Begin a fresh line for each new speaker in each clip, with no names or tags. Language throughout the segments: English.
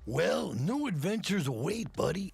Well, new adventures await, buddy.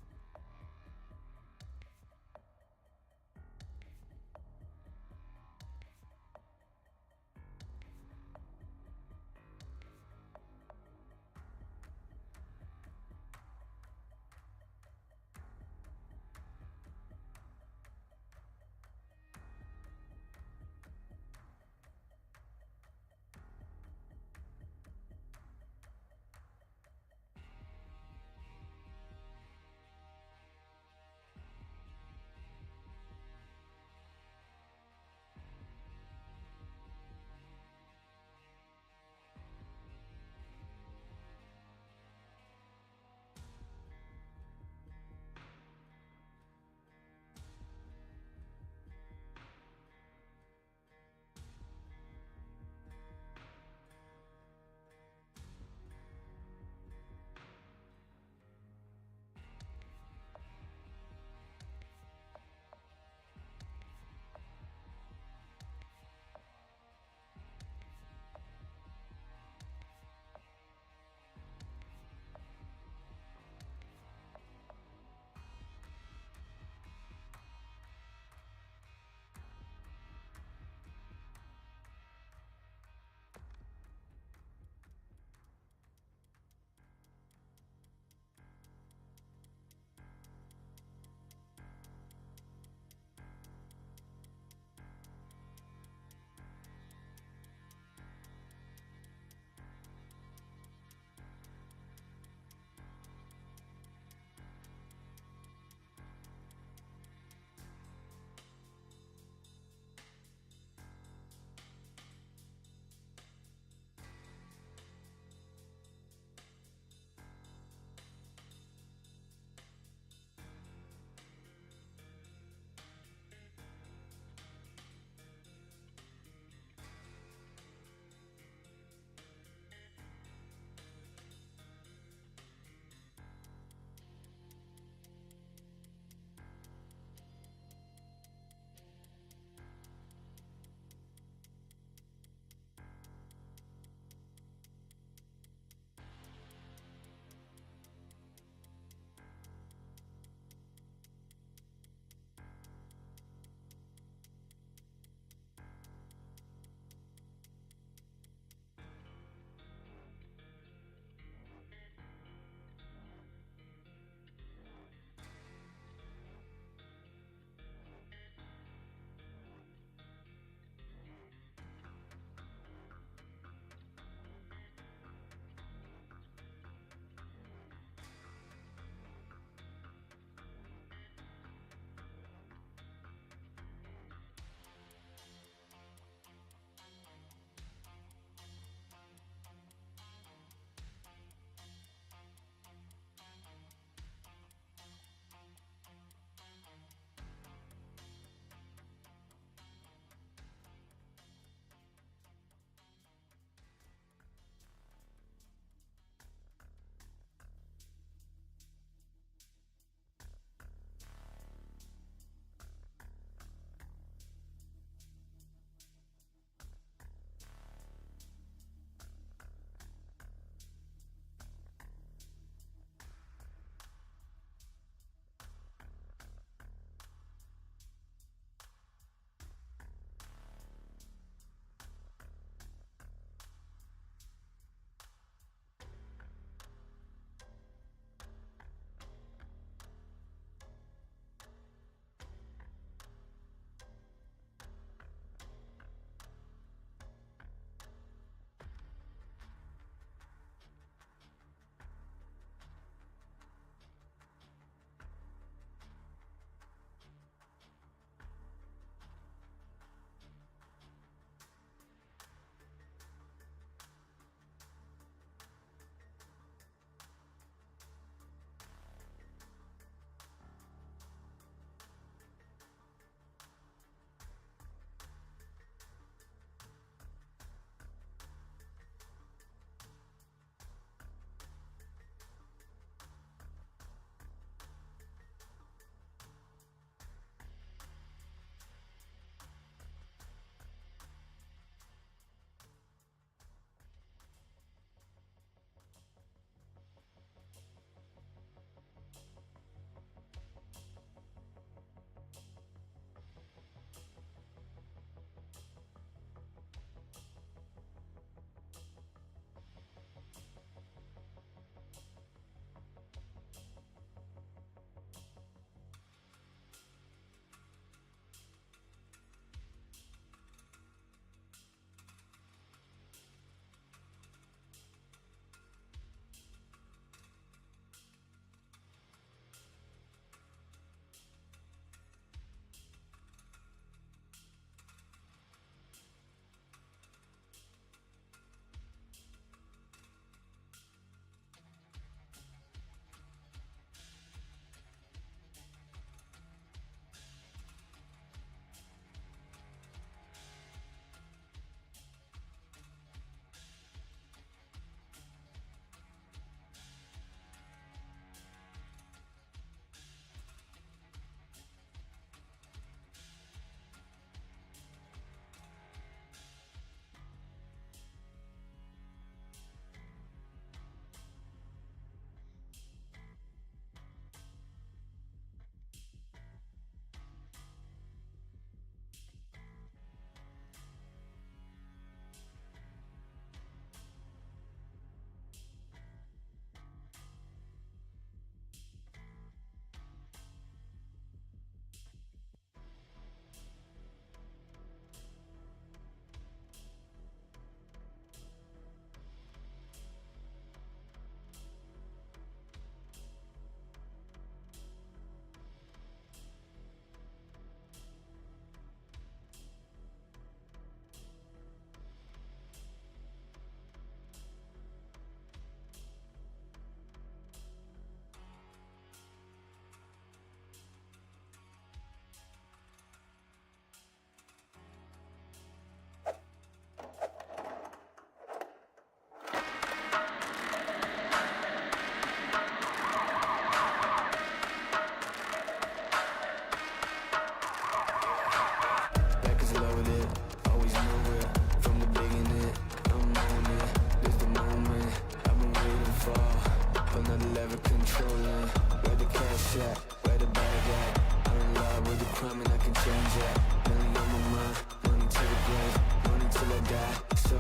at? Where the bag at? I'm in love with the crime and I can change that. Money on my mind, money to the grave, money till I die. So,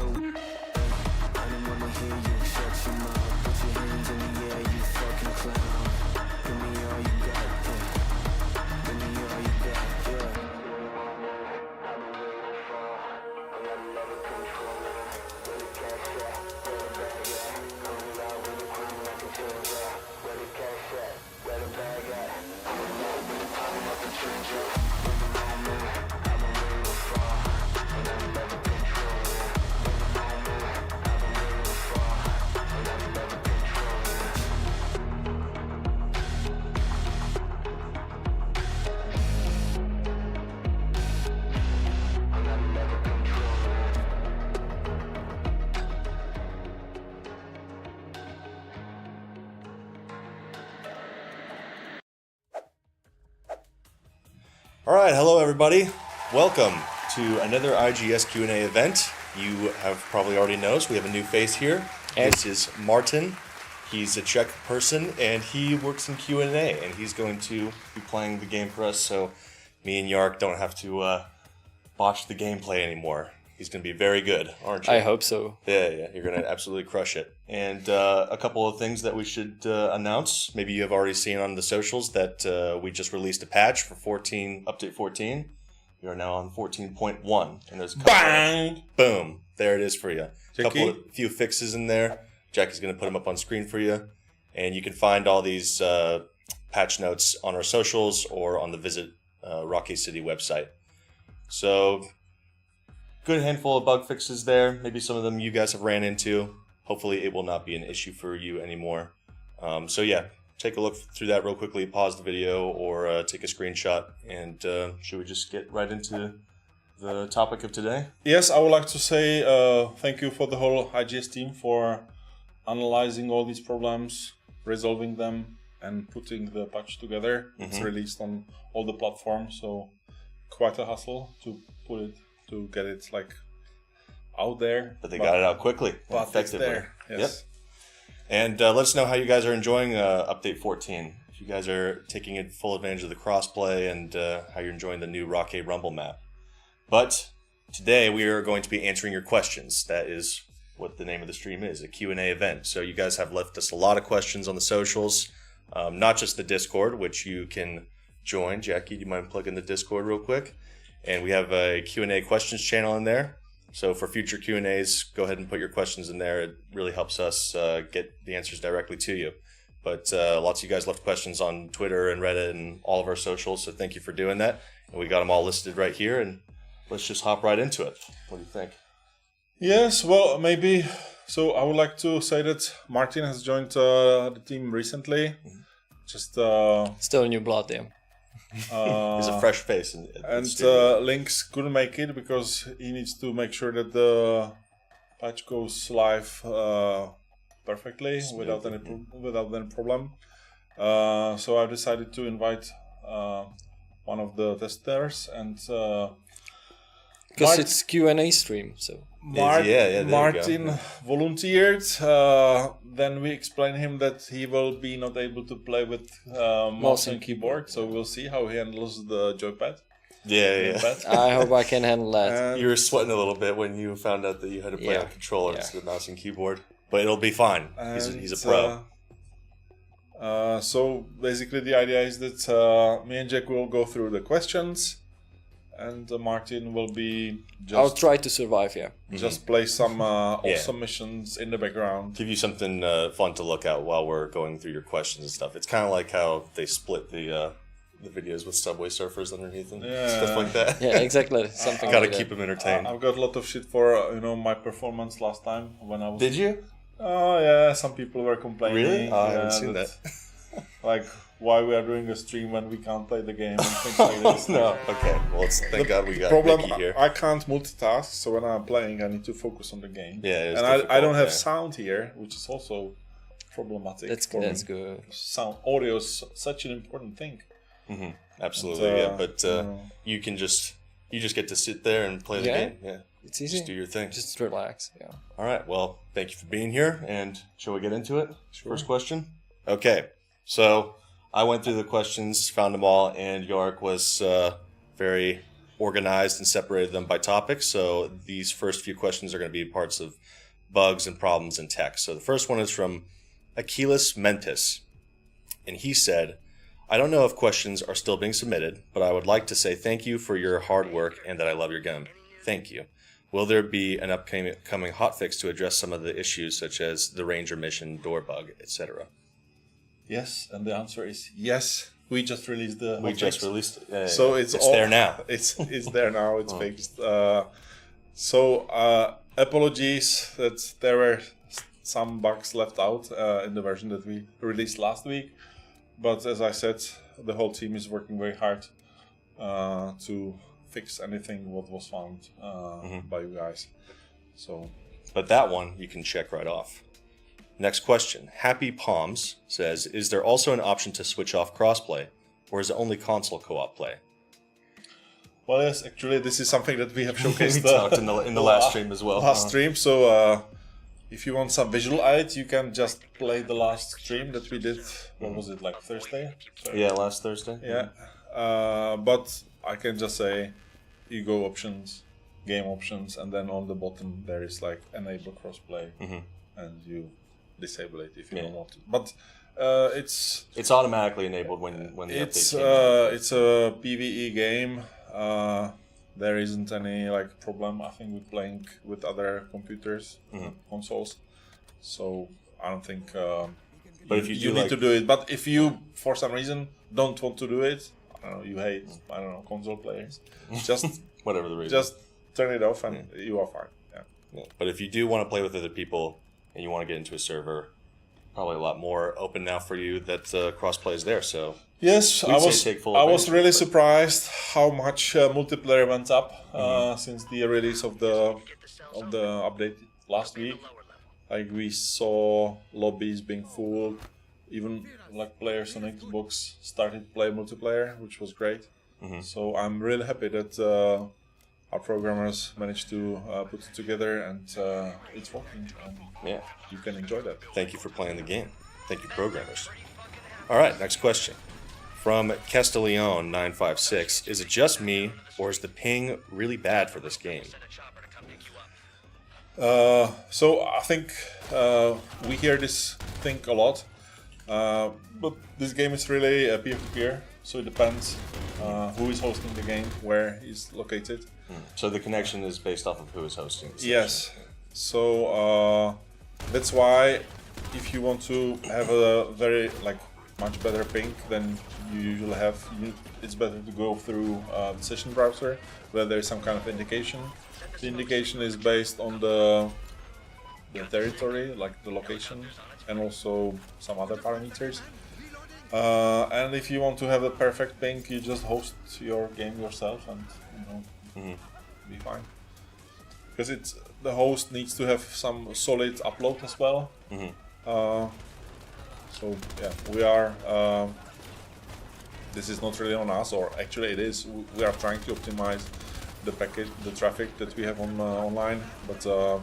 I don't wanna hear you shut your mouth. Put your hands in the air, you fucking clown. Give me all you got, yeah. Give me all you got, yeah.
All right, hello everybody. Welcome to another IGS Q&A event. You have probably already noticed we have a new face here. This is Martin. He's a Czech person and he works in Q&A and he's going to be playing the game for us so me and Yark don't have to botch the gameplay anymore. He's going to be very good, aren't you?
I hope so.
Yeah, you're going to absolutely crush it. And a couple of things that we should announce. Maybe you have already seen on the socials that we just released a patch for update 14. We are now on 14.1. And there's a couple
Bang!
Boom. There it is for you.
Jackie?
Few fixes in there. Jackie's going to put them up on screen for you. And you can find all these patch notes on our socials or on the Visit Rockay City website. So, good handful of bug fixes there. Maybe some of them you guys have ran into. Hopefully it will not be an issue for you anymore. So yeah, take a look through that real quickly. Pause the video or take a screenshot. And should we just get right into the topic of today?
Yes, I would like to say thank you for the whole IGS team for analyzing all these problems, resolving them, and putting the patch together. Mm-hmm. It's released on all the platforms, so quite a hustle to get it like out there.
But they got it out quickly,
but
effectively.
It's there. Yes.
Yep. And let us know how you guys are enjoying Update 14. If you guys are taking full advantage of the crossplay and how you're enjoying the new Rockay Rumble map. But today we are going to be answering your questions. That is what the name of the stream is, a Q&A event. So you guys have left us a lot of questions on the socials, not just the Discord, which you can join. Jackie, do you mind plugging the Discord real quick? And we have a Q&A questions channel in there. So for future Q&As, go ahead and put your questions in there. It really helps us get the answers directly to you. But lots of you guys left questions on Twitter and Reddit and all of our socials, so thank you for doing that. And we got them all listed right here, and let's just hop right into it. What do you think?
Yes, well, maybe. So I would like to say that Martin has joined the team recently. Mm-hmm. Just
still new blood there.
He's a fresh face.
And Lynx couldn't make it because he needs to make sure that the patch goes live perfectly without any problem. So I decided to invite one of the testers and
because it's Q&A stream, so
Martin volunteered. Then we explained him that he will be not able to play with mouse and keyboard, so we'll see how he handles the joypad.
Yeah.
I hope I can handle that.
You were sweating a little bit when you found out that you had to play on controller instead of mouse and keyboard, but it'll be fine. He's a pro.
So basically, the idea is that me and Jack will go through the questions. And Martin will be
I'll try to survive,
just play some awesome missions in the background.
Give you something fun to look at while we're going through your questions and stuff. It's kind of like how they split the videos with Subway Surfers underneath them. Stuff like that.
Yeah, exactly. Something
Gotta
like
keep them entertained.
I've got a lot of shit for my performance last time when I was...
Did you?
Oh, yeah. Some people were complaining.
Really? I haven't seen that.
Like... why we are doing a stream when we can't play the game and things like this.
No, okay. Well, thank God we got Mickey here.
I can't multitask, so when I'm playing, I need to focus on the game.
Yeah,
and I don't have sound here, which is also problematic.
That's good.
Sound audio is such an important thing.
Mm-hmm. Absolutely, but you just get to sit there and play the game. Yeah,
it's easy.
Just do your thing.
Just relax. Yeah.
All right. Well, thank you for being here, and shall we get into it?
Sure.
First question. Okay, so I went through the questions, found them all, and York was very organized and separated them by topic. So these first few questions are going to be parts of bugs and problems in tech. So the first one is from Achilles Mentis. And he said, I don't know if questions are still being submitted, but I would like to say thank you for your hard work and that I love your game. Thank you. Will there be an upcoming hotfix to address some of the issues such as the Ranger mission, door bug, etc.?
Yes, and the answer is yes. We just released the.
We just released it.
So it's all,
there now.
It's there now. It's fixed. Apologies that there were some bugs left out in the version that we released last week. But as I said, the whole team is working very hard to fix anything what was found by you guys. So,
but that one you can check right off. Next question. Happy Palms says, is there also an option to switch off crossplay, or is it only console co-op play?
Well, yes, actually, this is something that we have showcased
we talked in the last stream as well.
Last stream, so if you want some visual aid, you can just play the last stream that we did. What was it, like Thursday? Sorry.
Yeah, last Thursday.
Yeah, but I can just say, you go options, game options, and then on the bottom there is like enable crossplay, and you disable it if you don't want to. But it's
automatically enabled when the update came out.
It's a PvE game. There isn't any like problem, I think, with playing with other computers, consoles. So I don't think.
But if you
need to do it. But if you, for some reason, don't want to do it, I don't know, you hate, I don't know, console players, just
whatever the reason,
just turn it off and you are fine. Yeah.
But if you do want to play with other people and you want to get into a server, probably a lot more open now for you that crossplay is there. So
yes, I was really surprised how much multiplayer went up since the release of the update last week. Like we saw lobbies being full, even like players on Xbox started to play multiplayer, which was great. So I'm really happy that our programmers managed to put it together and it's working. And you can enjoy that.
Thank you for playing the game. Thank you, programmers. All right, next question. From Castellion 956, is it just me, or is the ping really bad for this game?
So I think we hear this thing a lot, but this game is really a peer-to-peer, so it depends who is hosting the game, where it's located.
So the connection is based off of who is hosting the session.
Yes, so that's why if you want to have a very much better ping than you usually have, it's better to go through the session browser where there is some kind of indication. The indication is based on the territory, like the location, and also some other parameters. And if you want to have a perfect ping, you just host your game yourself and be fine. Because the host needs to have some solid upload as well. So yeah, we are. This is not really on us, or actually it is. We are trying to optimize the package, the traffic that we have on online, but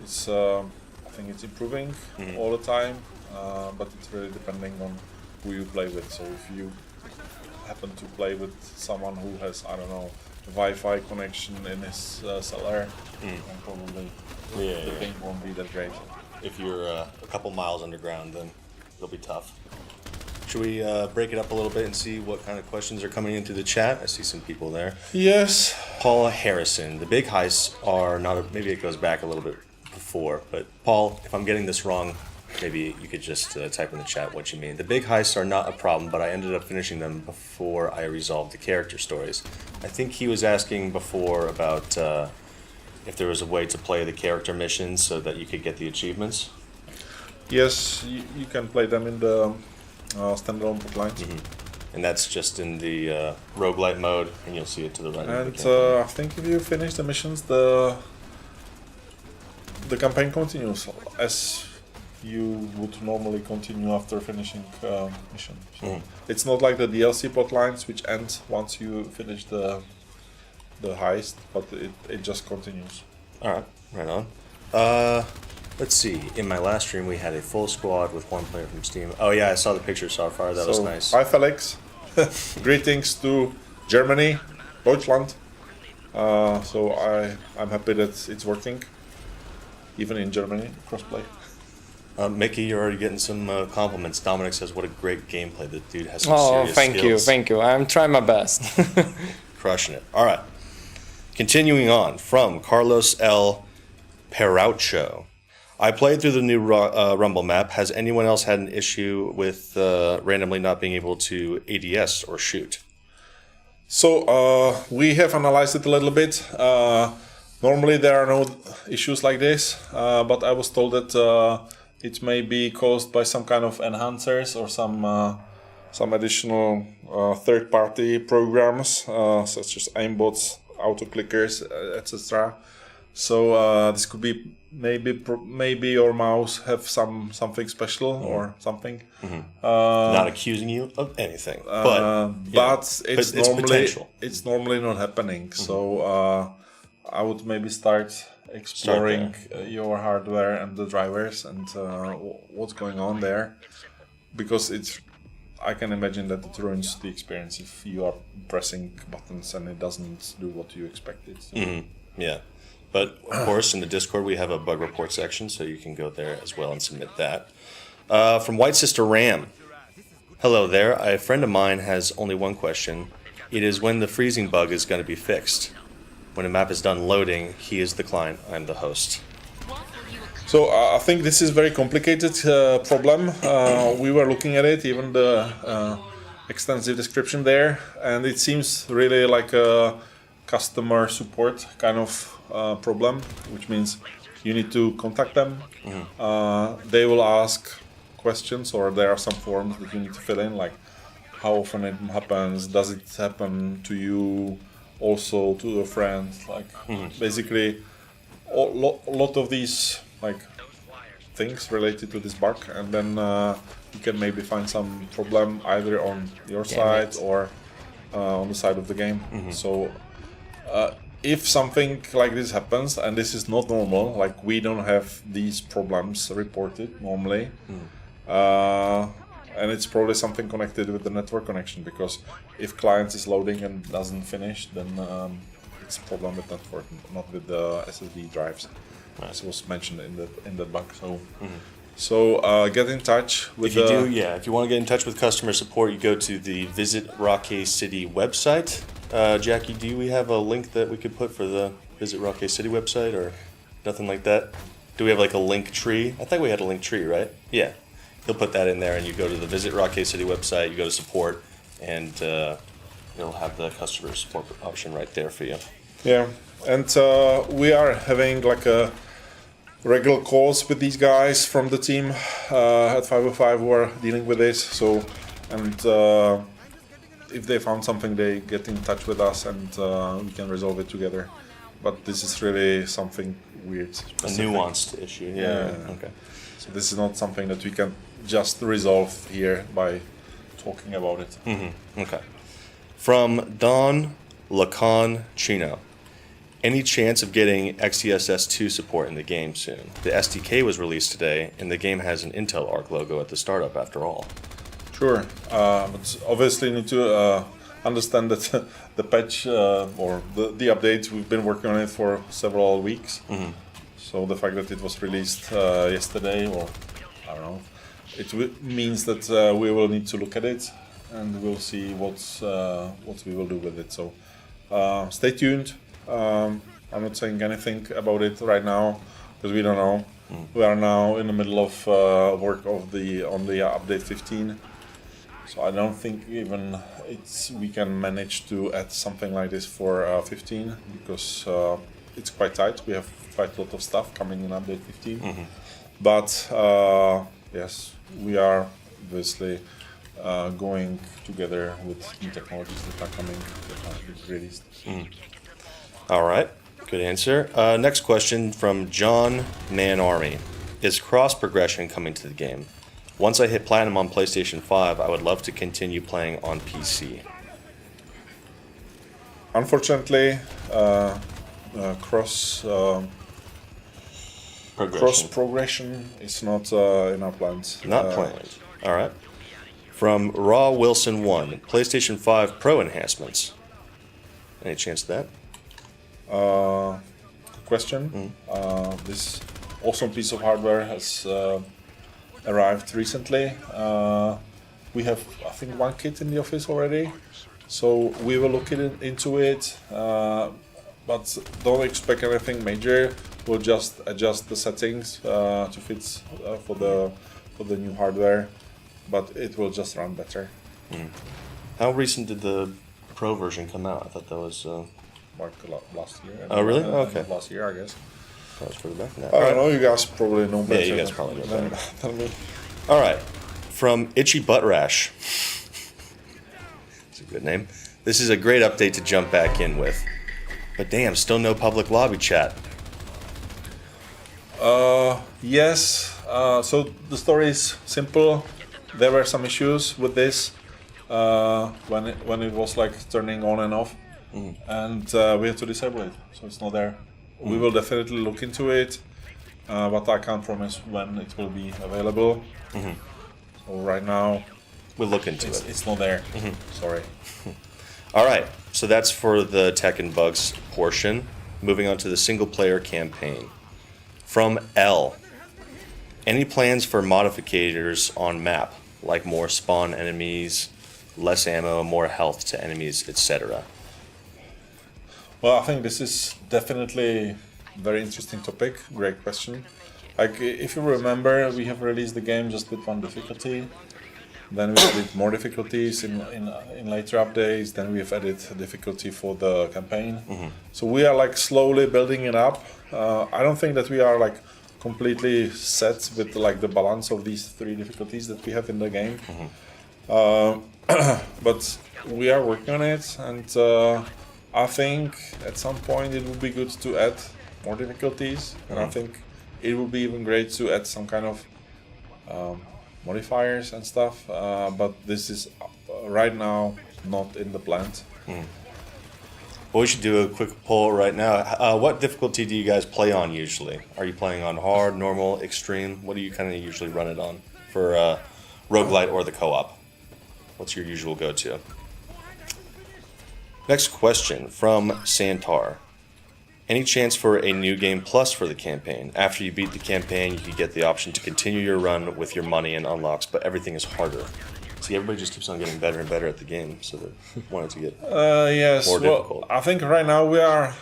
it's. I think it's improving all the time, but it's really depending on who you play with. So if you happen to play with someone who has, I don't know, Wi-Fi connection in his cellar, then probably the ping won't be that great.
If you're a couple miles underground, then it'll be tough. Should we break it up a little bit and see what kind of questions are coming into the chat? I see some people there.
Yes.
Paul Harrison. The big heists are not... maybe it goes back a little bit before, but Paul, if I'm getting this wrong, maybe you could just type in the chat what you mean. The big heists are not a problem, but I ended up finishing them before I resolved the character stories. I think he was asking before about if there was a way to play the character missions so that you could get the achievements.
Yes, you can play them in the standalone plotlines.
And that's just in the roguelite mode, and you'll see it to the right.
And I think if you finish the missions, the campaign continues as you would normally continue after finishing mission. So it's not like the DLC plotlines, which end once you finish the heist, but it just continues.
All right, right on. Let's see. In my last stream, we had a full squad with one player from Steam. Oh yeah, I saw the picture so far. That was nice.
Hi Felix. Greetings to Germany, Deutschland. So I'm happy that it's working, even in Germany, crossplay.
Mickey, you're already getting some compliments. Dominic says, "What a great gameplay! The dude has some serious skills."
thank you. I'm trying my best.
Crushing it. All right. Continuing on from Carlos L. Peraucho. I played through the new Rumble map. Has anyone else had an issue with randomly not being able to ADS or shoot?
So we have analyzed it a little bit. Normally there are no issues like this, but I was told that it may be caused by some kind of enhancers or some additional third-party programs such as aimbots, auto clickers, etc. So this could be maybe your mouse have something special or something.
Not accusing you of anything, but
it's normally not happening. So I would maybe start exploring your hardware and the drivers and what's going on there, because I can imagine that it ruins the experience if you are pressing buttons and it doesn't do what you expected. So.
Yeah. But, of course, in the Discord, we have a bug report section, so you can go there as well and submit that. From White Sister Ram. Hello there. A friend of mine has only one question. It is when the freezing bug is going to be fixed. When a map is done loading, he is the client, I'm the host.
So I think this is a very complicated problem. We were looking at it, even the extensive description there, and it seems really like a customer support kind of problem, which means you need to contact them. They will ask questions, or there are some forms that you need to fill in, like how often it happens, does it happen to you, also to a friend, like basically a lot of these like things related to this bug, and then you can maybe find some problem either on your side or on the side of the game. So if something like this happens, and this is not normal, like we don't have these problems reported normally, and it's probably something connected with the network connection, because if client is loading and doesn't finish, then it's a problem with network, not with the SSD drives, as was mentioned in the bug. So get in touch with
if you want to get in touch with customer support, you go to the Visit Rockay City website. Jackie, do we have a link that we could put for the Visit Rockay City website, or nothing like that? Do we have like a link tree? I think we had a link tree, right? Yeah. He'll put that in there, and you go to the Visit Rockay City website, you go to support, and it'll have the customer support option right there for you.
Yeah, and we are having like a regular calls with these guys from the team at 505 who are dealing with this. So, and if they found something, they get in touch with us, and we can resolve it together. But this is really something weird, specific.
A nuanced issue. Yeah. Okay.
So this is not something that we can just resolve here by talking about it.
Okay. From Don Lacan Chino. Any chance of getting XeSS2 support in the game soon? The SDK was released today, and the game has an Intel Arc logo at the startup after all.
Sure, but obviously need to understand that the patch or the update, we've been working on it for several weeks. So the fact that it was released yesterday, or I don't know, it means that we will need to look at it, and we'll see what we will do with it. So stay tuned. I'm not saying anything about it right now because we don't know. We are now in the middle of work on the update 15. So I don't think even we can manage to add something like this for 15, because it's quite tight. We have quite a lot of stuff coming in update 15. But yes, we are obviously going together with new technologies that are coming, that are released.
All right, good answer. Next question from John Man Army. Is cross progression coming to the game? Once I hit Platinum on PlayStation 5, I would love to continue playing on PC.
Unfortunately, cross
progression.
Cross progression is not in our plans.
Not planned. All right. From Raw Wilson 1, PlayStation 5 Pro enhancements. Any chance of that?
Good question. This awesome piece of hardware has arrived recently. We have, I think, one kit in the office already, so we will look into it. But don't expect anything major. We'll just adjust the settings to fit for the new hardware, but it will just run better.
How recent did the Pro version come out? I thought that was
Like last year.
Oh, really? Okay.
Last year, I guess.
that was further back than that.
I don't know. You guys probably know better.
you guys probably know
than-
better.
than me.
All right. From Itchy Butt Rash. It's a good name. This is a great update to jump back in with. But damn, still no public lobby chat.
Yes. So the story is simple. There were some issues with this when it was like turning on and off, and we had to disable it. So it's not there. We will definitely look into it, but I can't promise when it will be available. So right now,
We'll look into it.
it's not there. Sorry.
All right, so that's for the tech and bugs portion. Moving on to the single-player campaign. From L. Any plans for modificators on map, like more spawn enemies, less ammo, more health to enemies, etc.?
Well, I think this is definitely a very interesting topic. Great question. Like, if you remember, we have released the game just with one difficulty. Then we added more difficulties in later updates. Then we have added difficulty for the campaign. So we are like slowly building it up. I don't think that we are like completely set with like the balance of these three difficulties that we have in the game. But we are working on it, and I think at some point it would be good to add more difficulties, and I think it would be even great to add some kind of modifiers and stuff, but this is right now not in the plans.
Well, we should do a quick poll right now. What difficulty do you guys play on usually? Are you playing on hard, normal, extreme? What do you kind of usually run it on for roguelite or the co-op? What's your usual go-to? Next question from Santar. Any chance for a new game plus for the campaign? After you beat the campaign, you can get the option to continue your run with your money and unlocks, but everything is harder. See, everybody just keeps on getting better and better at the game, so they wanted to get
Yes,
more
well,
difficult.
I think right now we are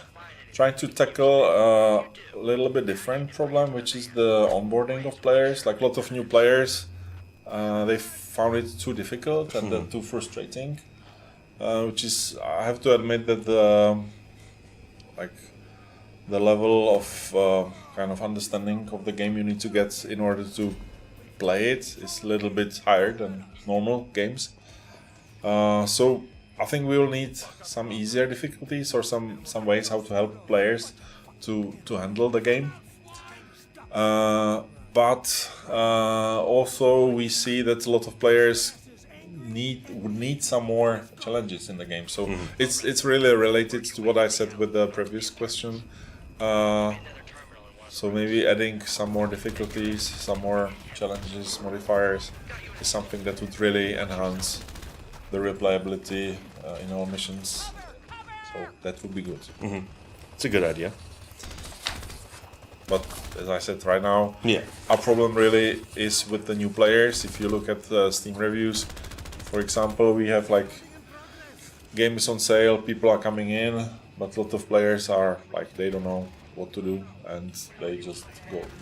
trying to tackle a little bit different problem, which is the onboarding of players. Like a lot of new players, they found it too difficult and then too frustrating. Which is, I have to admit that the level of kind of understanding of the game you need to get in order to play it is a little bit higher than normal games. So I think we will need some easier difficulties or some ways how to help players to handle the game. But also we see that a lot of players would need some more challenges in the game. So it's really related to what I said with the previous question. So maybe adding some more difficulties, some more challenges, modifiers is something that would really enhance the replayability in our missions. So that would be good.
It's a good idea.
But as I said right now,
Yeah.
our problem really is with the new players. If you look at Steam reviews, for example, we have like game is on sale, people are coming in, but a lot of players are like they don't know what to do and they just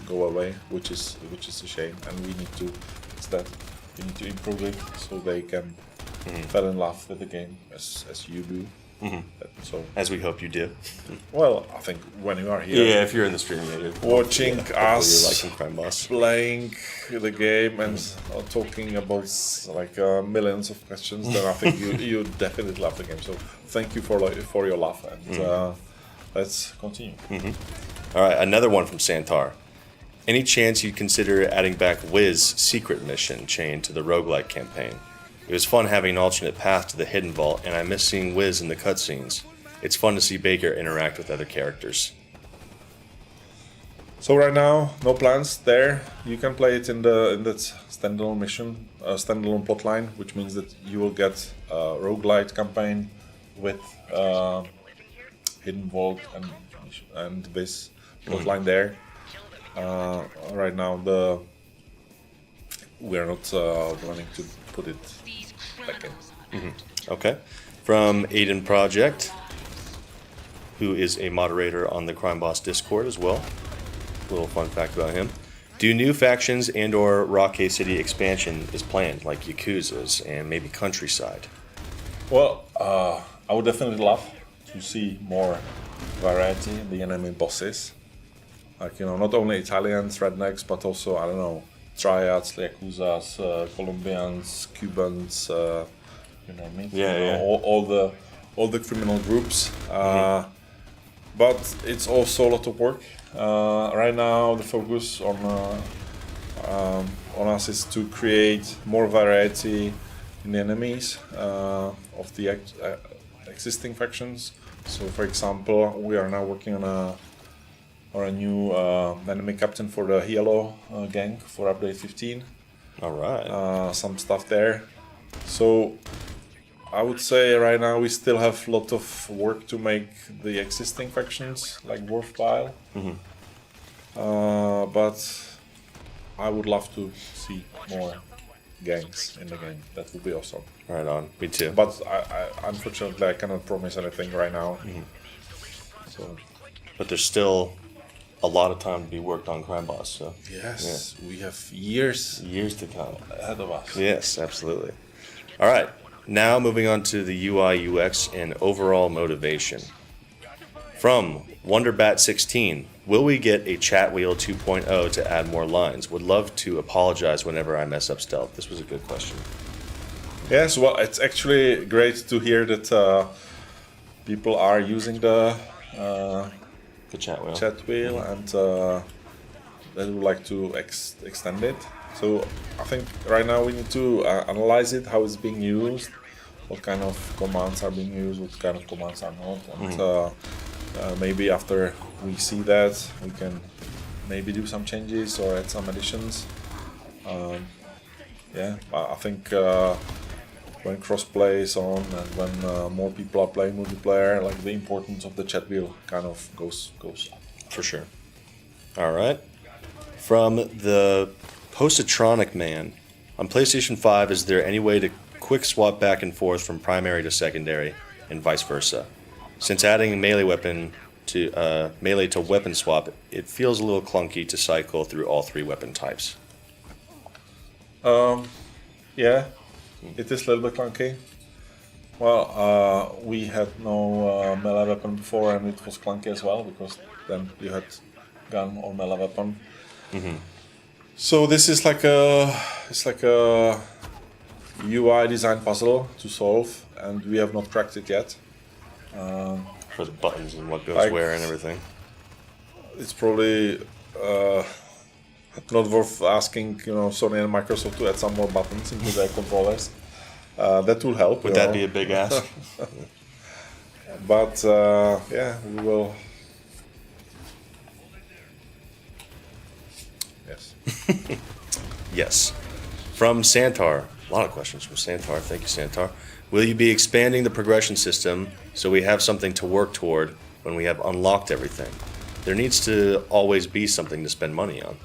go away, which is a shame, and we need to fix that. We need to improve it so they can fall in love with the game as you do. So
As we hope you do.
well, I think when you are here
Yeah, if you're in the stream, you're
watching
hopefully
us
you're liking Crime Boss.
playing the game and talking about like millions of questions, then I think you definitely love the game. So thank you for your love, and let's continue.
All right, another one from Santar. Any chance you'd consider adding back Wiz secret mission chain to the roguelike campaign? It was fun having an alternate path to the hidden vault, and I miss seeing Wiz in the cutscenes. It's fun to see Baker interact with other characters.
So right now, no plans there. You can play it in that standalone mission, standalone plotline, which means that you will get a roguelite campaign with hidden vault and this plotline there. Right now, we are not planning to put it back in.
Okay. From Aiden Project, who is a moderator on the Crime Boss Discord as well. Little fun fact about him. Do new factions and or Rockay City expansion is planned, like Yakuza's and maybe Countryside?
Well, I would definitely love to see more variety in the enemy bosses. Like, not only Italians, rednecks, but also, I don't know, triads, Yakuzas, Colombians, Cubans, you know what I mean?
Yeah.
All the criminal groups. But it's also a lot of work. Right now, the focus on us is to create more variety in the enemies of the existing factions. So, for example, we are now working on a new enemy captain for the Yellow gang for update 15.
All right.
Some stuff there. So I would say right now we still have a lot of work to make the existing factions like worthwhile. But I would love to see more gangs in the game. That would be awesome.
Right on. Me too.
But I unfortunately I cannot promise anything right now. So
But there's still a lot of time to be worked on Crime Boss. So
yes, we have years
years to come.
ahead of us.
Yes, absolutely. All right. Now moving on to the UI, UX, and overall motivation. From WonderBat16, will we get a chat wheel 2.0 to add more lines? Would love to apologize whenever I mess up stealth. This was a good question.
Yes, well, it's actually great to hear that people are using the
chat wheel.
chat wheel and they would like to extend it. So I think right now we need to analyze it, how it's being used, what kind of commands are being used, what kind of commands are not, and maybe after we see that, we can maybe do some changes or add some additions. I think when crossplay is on and when more people are playing multiplayer, like the importance of the chat wheel kind of goes up.
For sure. All right. From the Postatronic Man, on PlayStation 5, is there any way to quick swap back and forth from primary to secondary and vice versa? Since adding a melee weapon to melee to weapon swap, it feels a little clunky to cycle through all three weapon types.
Yeah, it is a little bit clunky. Well, we had no melee weapon before, and it was clunky as well because then you had gun or melee weapon. So this is like a UI design puzzle to solve, and we have not cracked it yet.
For the buttons and what goes
Like-
where and everything.
It's probably not worth asking, Sony and Microsoft to add some more buttons into their controllers. That will help.
Would that be a big ask?
But we will. Yes.
Yes. From Santar. A lot of questions from Santar. Thank you, Santar. Will you be expanding the progression system so we have something to work toward when we have unlocked everything? There needs to always be something to spend money on.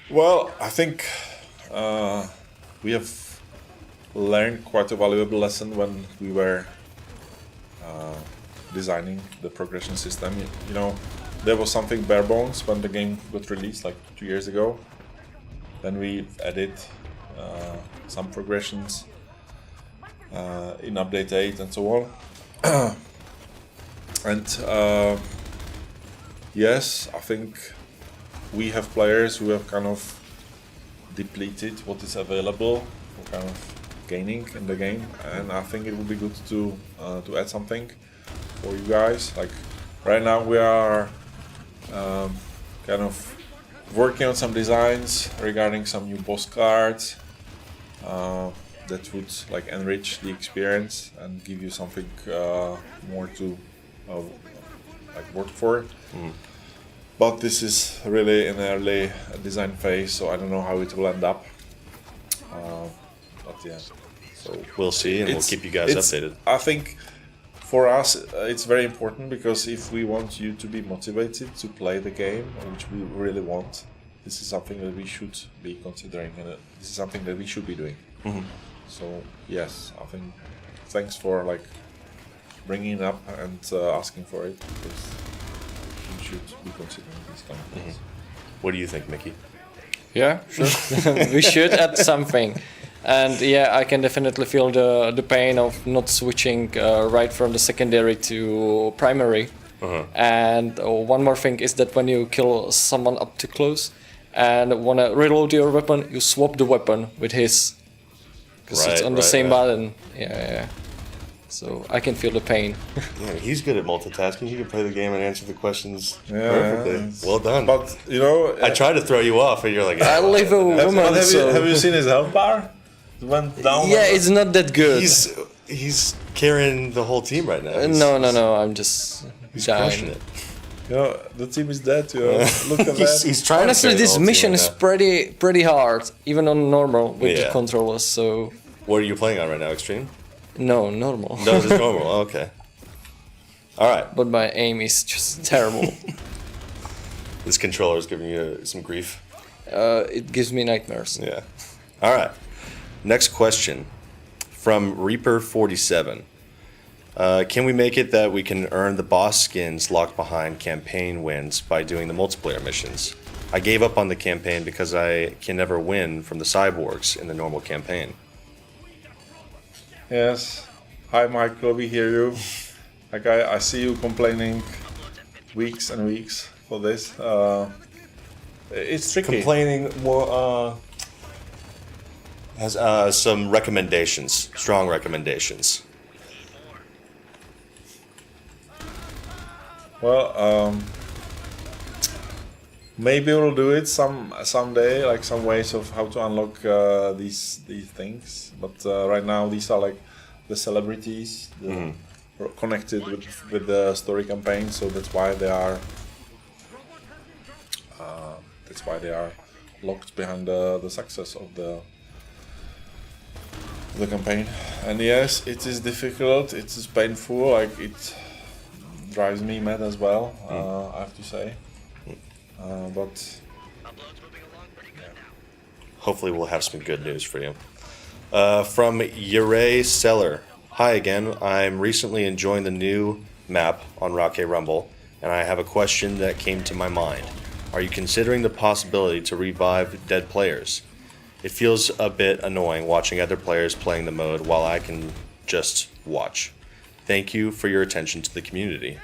Well, I think we have learned quite a valuable lesson when we were designing the progression system. There was something bare bones when the game got released like 2 years ago. Then we added some progressions in update 8 and so on. And yes, I think we have players who have kind of depleted what is available for kind of gaining in the game, and I think it would be good to add something for you guys. Like right now we are kind of working on some designs regarding some new boss cards that would like enrich the experience and give you something more to like worked for. But this is really in early design phase, so I don't know how it will end up. But yeah, so
We'll see, and we'll keep you guys updated.
I think for us it's very important, because if we want you to be motivated to play the game, which we really want, this is something that we should be considering, and this is something that we should be doing. So yes, I think thanks for like bringing it up and asking for it, because we should be considering these kind of things.
What do you think, Mickey?
Yeah, sure. We should add something. And yeah, I can definitely feel the pain of not switching right from the secondary to primary. And one more thing is that when you kill someone up too close and want to reload your weapon, you swap the weapon with his. Because it's on the same button. Yeah. So I can feel the pain.
Yeah, he's good at multitasking. He can play the game and answer the questions
Yeah,
perfectly. Well done.
But you know,
I tried to throw you off, and you're like,
I live a woman, so...
have you seen his health bar? It went down.
Yeah, it's not that good.
he's carrying the whole team right now.
No, I'm just
He's
dying.
crushing it.
You know, the team is dead. You know, look at that.
He's trying.
Honestly,
to carry the
this
whole team
mission
right
is
now.
pretty hard, even on normal with the
Yeah.
controllers. So
What are you playing on right now? Extreme?
no, normal.
No, just normal. Okay. All right.
But my aim is just terrible.
This controller is giving you some grief.
It gives me nightmares.
Yeah. All right. Next question from Reaper47. Can we make it that we can earn the boss skins locked behind campaign wins by doing the multiplayer missions? I gave up on the campaign because I can never win from the cyborgs in the normal campaign.
Yes. Hi, Michael. We hear you. Like I see you complaining weeks and weeks for this. It's tricky.
Complaining more has some recommendations, strong recommendations.
Well, maybe we'll do it someday, like some ways of how to unlock these things. But right now, these are like the celebrities connected with the story campaign, so that's why they are locked behind the success of the campaign. And yes, it is difficult. It is painful. Like it drives me mad as well. I have to say. But
Hopefully we'll have some good news for you. From Yurei Seller. Hi again. I'm recently enjoying the new map on Rockay Rumble, and I have a question that came to my mind. Are you considering the possibility to revive dead players? It feels a bit annoying watching other players playing the mode while I can just watch. Thank you for your attention to the community.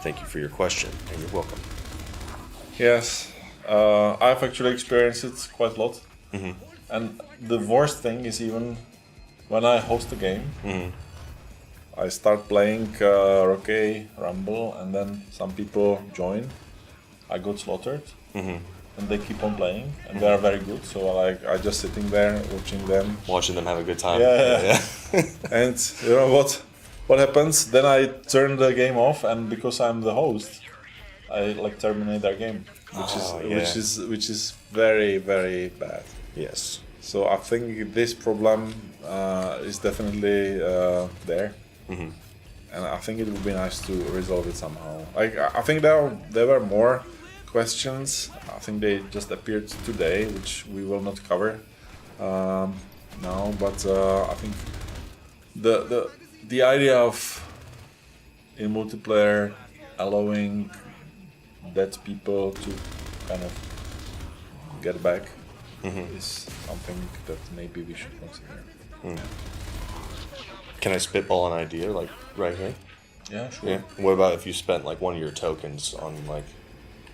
Thank you for your question, and you're welcome.
yes, I've actually experienced it quite a lot. And the worst thing is, even when I host a game, I start playing Rockay Rumble, and then some people join. I got slaughtered, and they keep on playing, and they are very good. So I just sitting there watching them.
Watching them have a good time.
Yeah. And you know what happens? Then I turn the game off, and because I'm the host, I like terminate their game, which is very, very bad.
Yes.
So I think this problem is definitely there, and I think it would be nice to resolve it somehow. Like I think there were more questions. I think they just appeared today, which we will not cover now. But I think the idea of in multiplayer allowing dead people to kind of get back is something that maybe we should consider.
Can I spitball an idea, like, right here?
Yeah, sure.
Yeah. What about if you spent, like, one of your tokens on, like,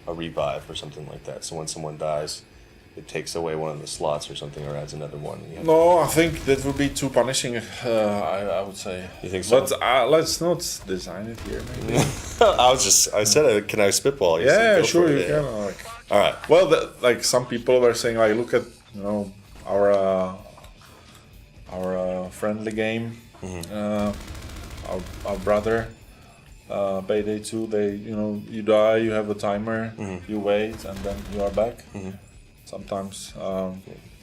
a revive or something like that? So when someone dies, it takes away one of the slots or something, or adds another one. You have
No, I think that would be too punishing. I would say.
You think so?
But let's not design it here. Maybe.
I said, can I spitball? You said,
Yeah,
go
sure
for
you
it, yeah.
can. Like,
All right.
well, like some people were saying, like, look at our friendly game, our brother. Payday 2, you die, you have a timer, you wait, and then you are back. Sometimes.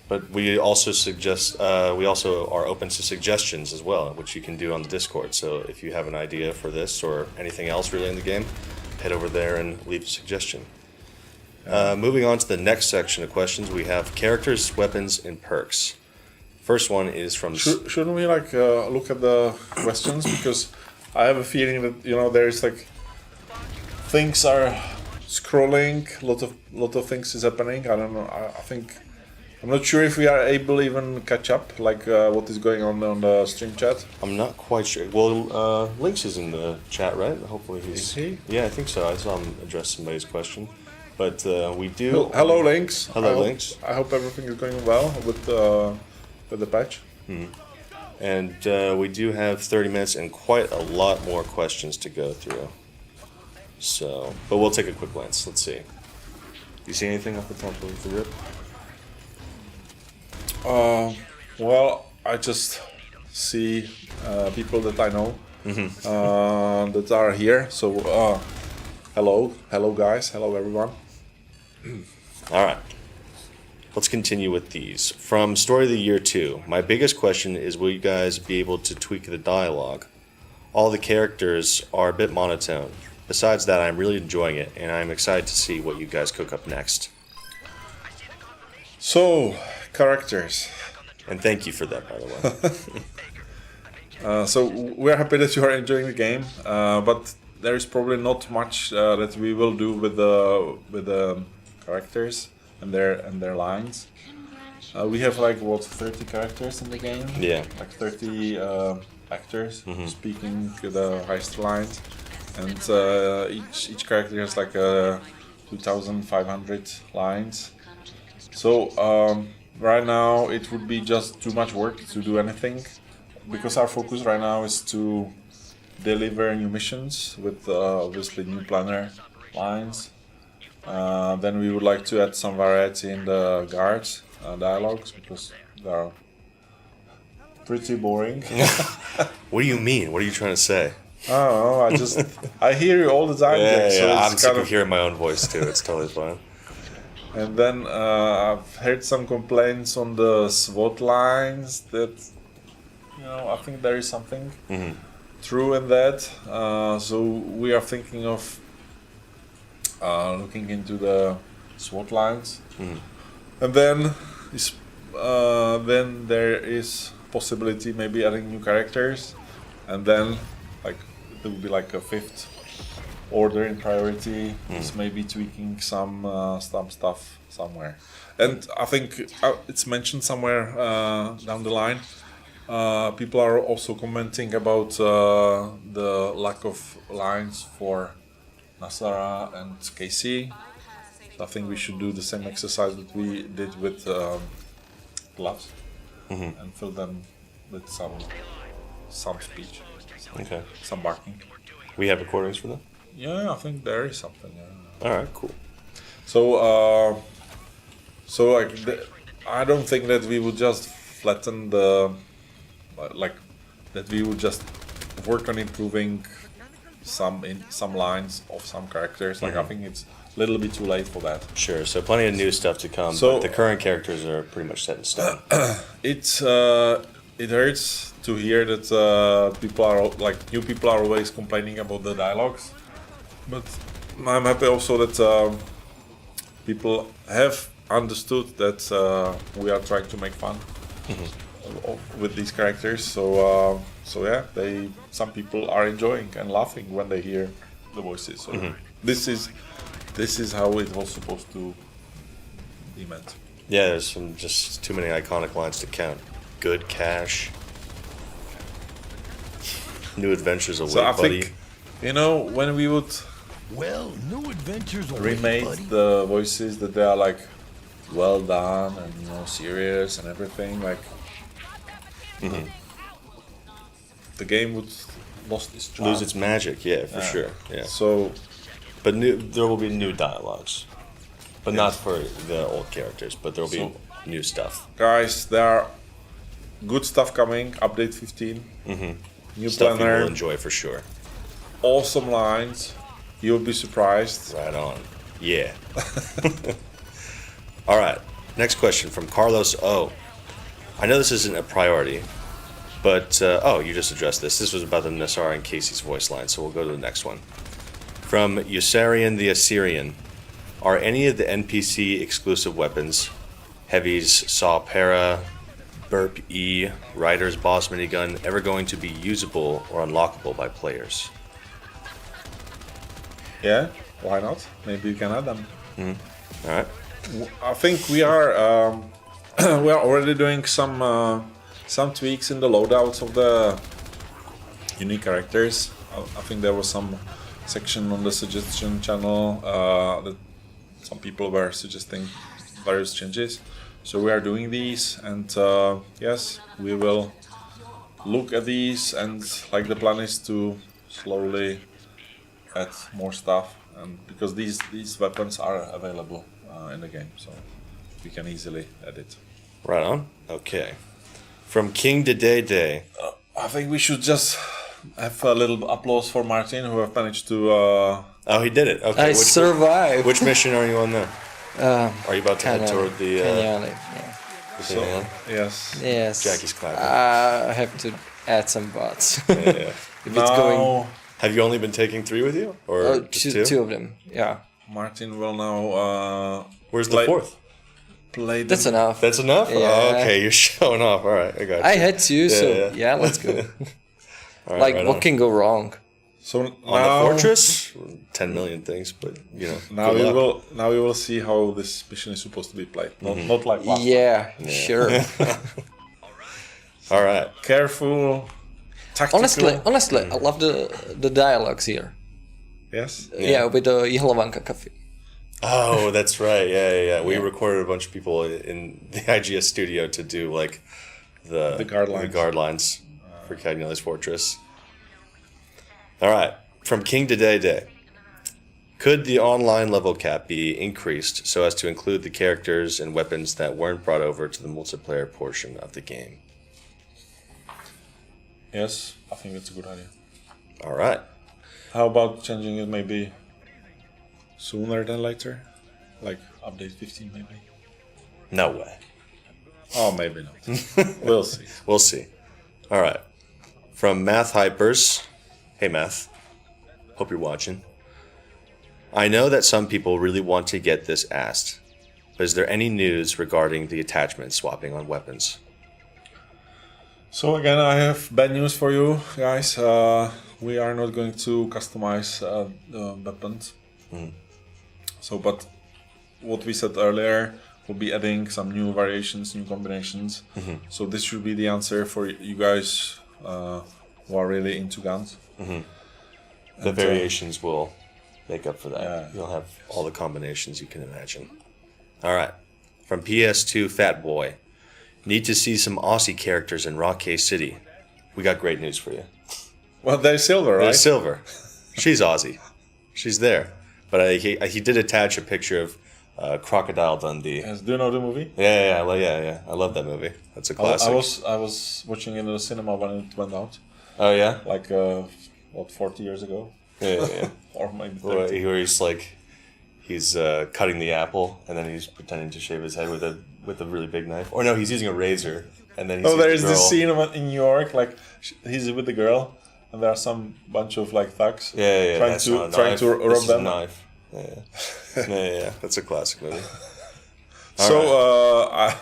But we also suggest we also are open to suggestions as well, which you can do on the Discord. So if you have an idea for this or anything else really in the game, head over there and leave a suggestion. Moving on to the next section of questions, we have characters, weapons, and perks. First one is from.
Shouldn't we look at the questions, because I have a feeling that there is things are scrolling, lot of things is happening. I don't know. I think I'm not sure if we are able even catch up what is going on the stream chat.
I'm not quite sure. Well, Lynx is in the chat, right? Hopefully he's.
Is he?
Yeah, I think so. I saw him address somebody's question. But we do.
Hello, Lynx.
Hello, Lynx.
I hope everything is going well with the patch.
And we do have 30 minutes and quite a lot more questions to go through. So, but we'll take a quick glance. Let's see. You see anything off the top of the rip?
Well, I just see people that I know that are here. So, hello guys, hello everyone.
All right. Let's continue with these. From Story of the Year 2, my biggest question is, will you guys be able to tweak the dialogue? All the characters are a bit monotone. Besides that, I'm really enjoying it, and I'm excited to see what you guys cook up next.
So, characters.
And thank you for that, by the way.
So we're happy that you are enjoying the game, but there is probably not much that we will do with the characters and their lines. We have 30 characters in the game.
Yeah.
30 actors speaking the heist lines, and each character has 2,500 lines. So right now it would be just too much work to do anything, because our focus right now is to deliver new missions with obviously new planner lines. Then we would like to add some variety in the guards dialogues, because they are pretty boring.
What do you mean? What are you trying to say?
I don't know, I hear you all the time.
Yeah,
so it's
I'm sick of hearing my own voice too. It's totally fine.
And then I've heard some complaints on the SWOT lines that, I think there is something true in that. So we are thinking of looking into the SWOT lines. And then there is possibility maybe adding new characters, and then it will be a fifth order in priority. Is maybe tweaking some stuff somewhere. And I think it's mentioned somewhere down the line. People are also commenting about the lack of lines for Nasara and KC. So I think we should do the same exercise that we did with gloves and fill them with some speech, some barking.
We have recordings for them?
Yeah, I think there is something. Yeah.
All right, cool.
So, I don't think that we would just flatten that we would just work on improving some lines of some characters. I think it's a little bit too late for that.
Sure, so plenty of new stuff to come,
So-
but the current characters are pretty much set in stone.
It hurts to hear that new people are always complaining about the dialogues, but I'm happy also that people have understood that we are trying to make fun with these characters. So yeah, some people are enjoying and laughing when they hear the voices. So this is how it was supposed to be meant.
Yeah, there's just too many iconic lines to count. Good cash. New adventures await,
So I
buddy.
think, when we would
Well, new adventures await,
remade
buddy.
the voices, that they are well done and serious and everything, the game would lost its charm.
Lose its magic, yeah, for sure. Yeah,
So
but there will be new dialogues, but not for the old characters. But there will be new stuff.
guys, there are good stuff coming. Update 15, new
Stuff you will
planner,
enjoy for sure.
awesome lines. You'll be surprised.
Right on. Yeah. All right. Next question from Carlos O. I know this isn't a priority, but you just addressed this. This was about the Nassar and Casey's voice line, so we'll go to the next one. From Usarian the Assyrian. Are any of the NPC exclusive weapons, Heavy's Saw Para, Burp E, Rider's Boss Minigun, ever going to be usable or unlockable by players?
Yeah, why not? Maybe you can add them.
All right.
I think we are we are already doing some tweaks in the loadouts of the unique characters. I think there was some section on the suggestion channel that some people were suggesting various changes. So we are doing these, and yes, we will look at these, and like the plan is to slowly add more stuff, and because these weapons are available in the game, so we can easily add it.
Right on. Okay. From King to Day Day.
I think we should just have a little applause for Martin, who have managed to.
Oh, he did it. Okay.
I survived.
Which mission are you on now? Are you about to head toward the?
Kenyani, yeah.
So,
Yes.
Yes.
Jackie's clapping.
I have to add some bots.
Yeah.
If it's going.
Have you only been taking 3 with you, or just
two of them? Yeah.
Martin will now.
Where's the 4th?
Play.
That's enough.
That's enough.
Yeah.
Oh, okay, you're showing off. All right, I got you.
I had to, so
yeah.
let's go.
All right,
Like,
right
what
on.
can go wrong?
So
On
now,
the fortress? 10 million things, but you know.
Now
good
we
luck.
will. Now we will see how this mission is supposed to be played. Not like last.
Yeah, sure.
All right.
Careful. Tactical.
honestly, I love the dialogues here.
Yes.
Yeah, with the Ihlavanka coffee.
Oh, that's right. Yeah. We recorded a bunch of people in the IGS studio to do like the guard lines for Cagnoli's Fortress. All right. From King to Day Day. Could the online level cap be increased so as to include the characters and weapons that weren't brought over to the multiplayer portion of the game?
Yes, I think that's a good idea.
All right.
How about changing it maybe sooner than later? Like update 15 maybe?
No way.
Oh, maybe not. We'll see.
We'll see. All right. From Math Hypers. Hey, Math. Hope you're watching. I know that some people really want to get this asked, but is there any news regarding the attachment swapping on weapons?
So again, I have bad news for you guys. We are not going to customize the weapons. So, but what we said earlier, we'll be adding some new variations, new combinations. So this should be the answer for you guys who are really into guns.
The variations will make up for that.
Yeah.
You'll have all the combinations you can imagine. All right. From PS2 Fat Boy. Need to see some Aussie characters in Rockay City. We got great news for you.
Well, they're silver, right?
There's Silver. She's Aussie. She's there. But he did attach a picture of Crocodile Dundee.
Yes. Do you know the movie?
Yeah. I love that movie. That's a classic.
I was watching it in the cinema when it went out,
Oh yeah.
like 40 years ago,
Yeah.
or maybe 30.
Where he's cutting the apple and then he's pretending to shave his head with a really big knife. Or no, he's using a razor and then he's
Oh, there's
the
this
girl.
scene in New York, like he's with the girl, and there are some bunch of like thugs
Yeah.
trying
That's not a
to
knife.
rob
This is a
them.
knife. Yeah. That's a classic movie.
So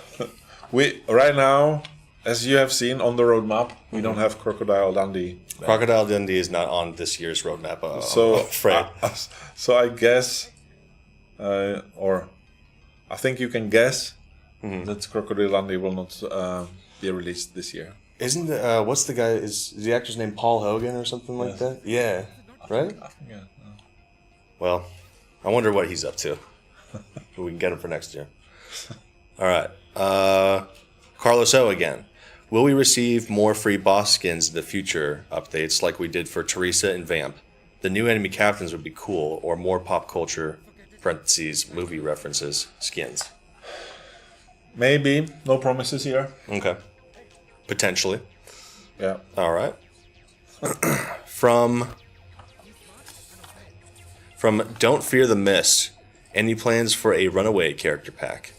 we right now, as you have seen on the roadmap, we don't have Crocodile Dundee.
Crocodile Dundee is not on this year's roadmap.
So
I'm afraid.
So I guess, or I think you can guess that Crocodile Dundee will not be released this year.
Isn't what's the guy? Is the actor's name Paul Hogan or something like that? Yeah, right.
Yeah.
Well, I wonder what he's up to. We can get him for next year. All right. Carlos O again. Will we receive more free boss skins in the future updates like we did for Teresa and Vamp? The new enemy captains would be cool, or more pop culture (parentheses movie references) skins.
Maybe. No promises here.
Okay. Potentially.
Yeah.
All right. From From Don't Fear the Mist, any plans for a Runaway character pack?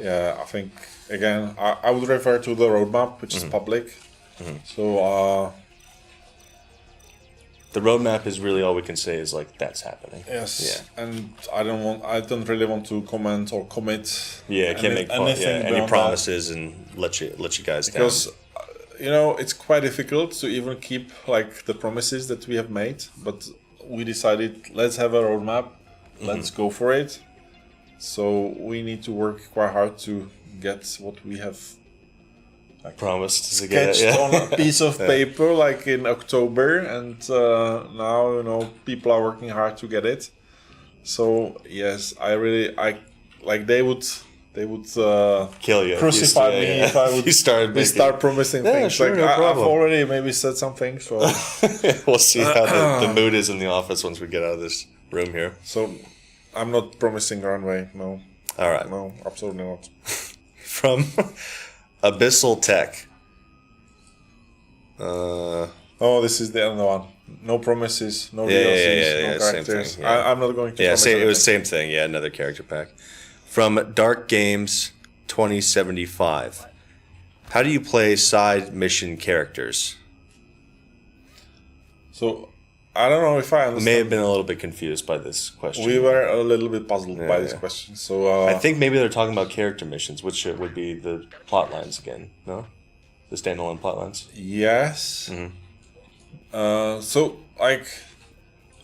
Yeah, I think again I would refer to the roadmap, which is public. So
The roadmap is really all we can say is like that's happening.
yes,
Yeah.
and I don't really want to comment or commit.
Yeah, can't make any
beyond
promises and let you guys down.
because it's quite difficult to even keep like the promises that we have made. But we decided let's have a roadmap, let's go for it. So we need to work quite hard to get what we have
promised to get it,
sketched
yeah.
on a piece of paper like in October, and now people are working hard to get it. So yes, I like they would
Kill you.
crucify me if I would start promising
Yeah,
things.
sure,
Like
no
I've
problem.
already maybe said some things, so
We'll see how the mood is in the office once we get out of this room here.
so I'm not promising runway. No,
All right.
no, absolutely not.
From Abyssal Tech.
Oh, this is the other one. No promises, no
Yeah,
DLCs,
yeah,
no
same
characters.
thing, yeah.
I'm not going to.
Yeah,
promise
it was
anything.
same thing. Yeah, another character pack. From Dark Games 2075. How do you play side mission characters?
So I don't know if I
I
understand.
may have been a little bit confused by this question.
We were a little bit puzzled by this
yeah.
question. So
I think maybe they're talking about character missions, which would be the plot lines again, no? The standalone plot lines?
yes.
Mm-hmm.
So like,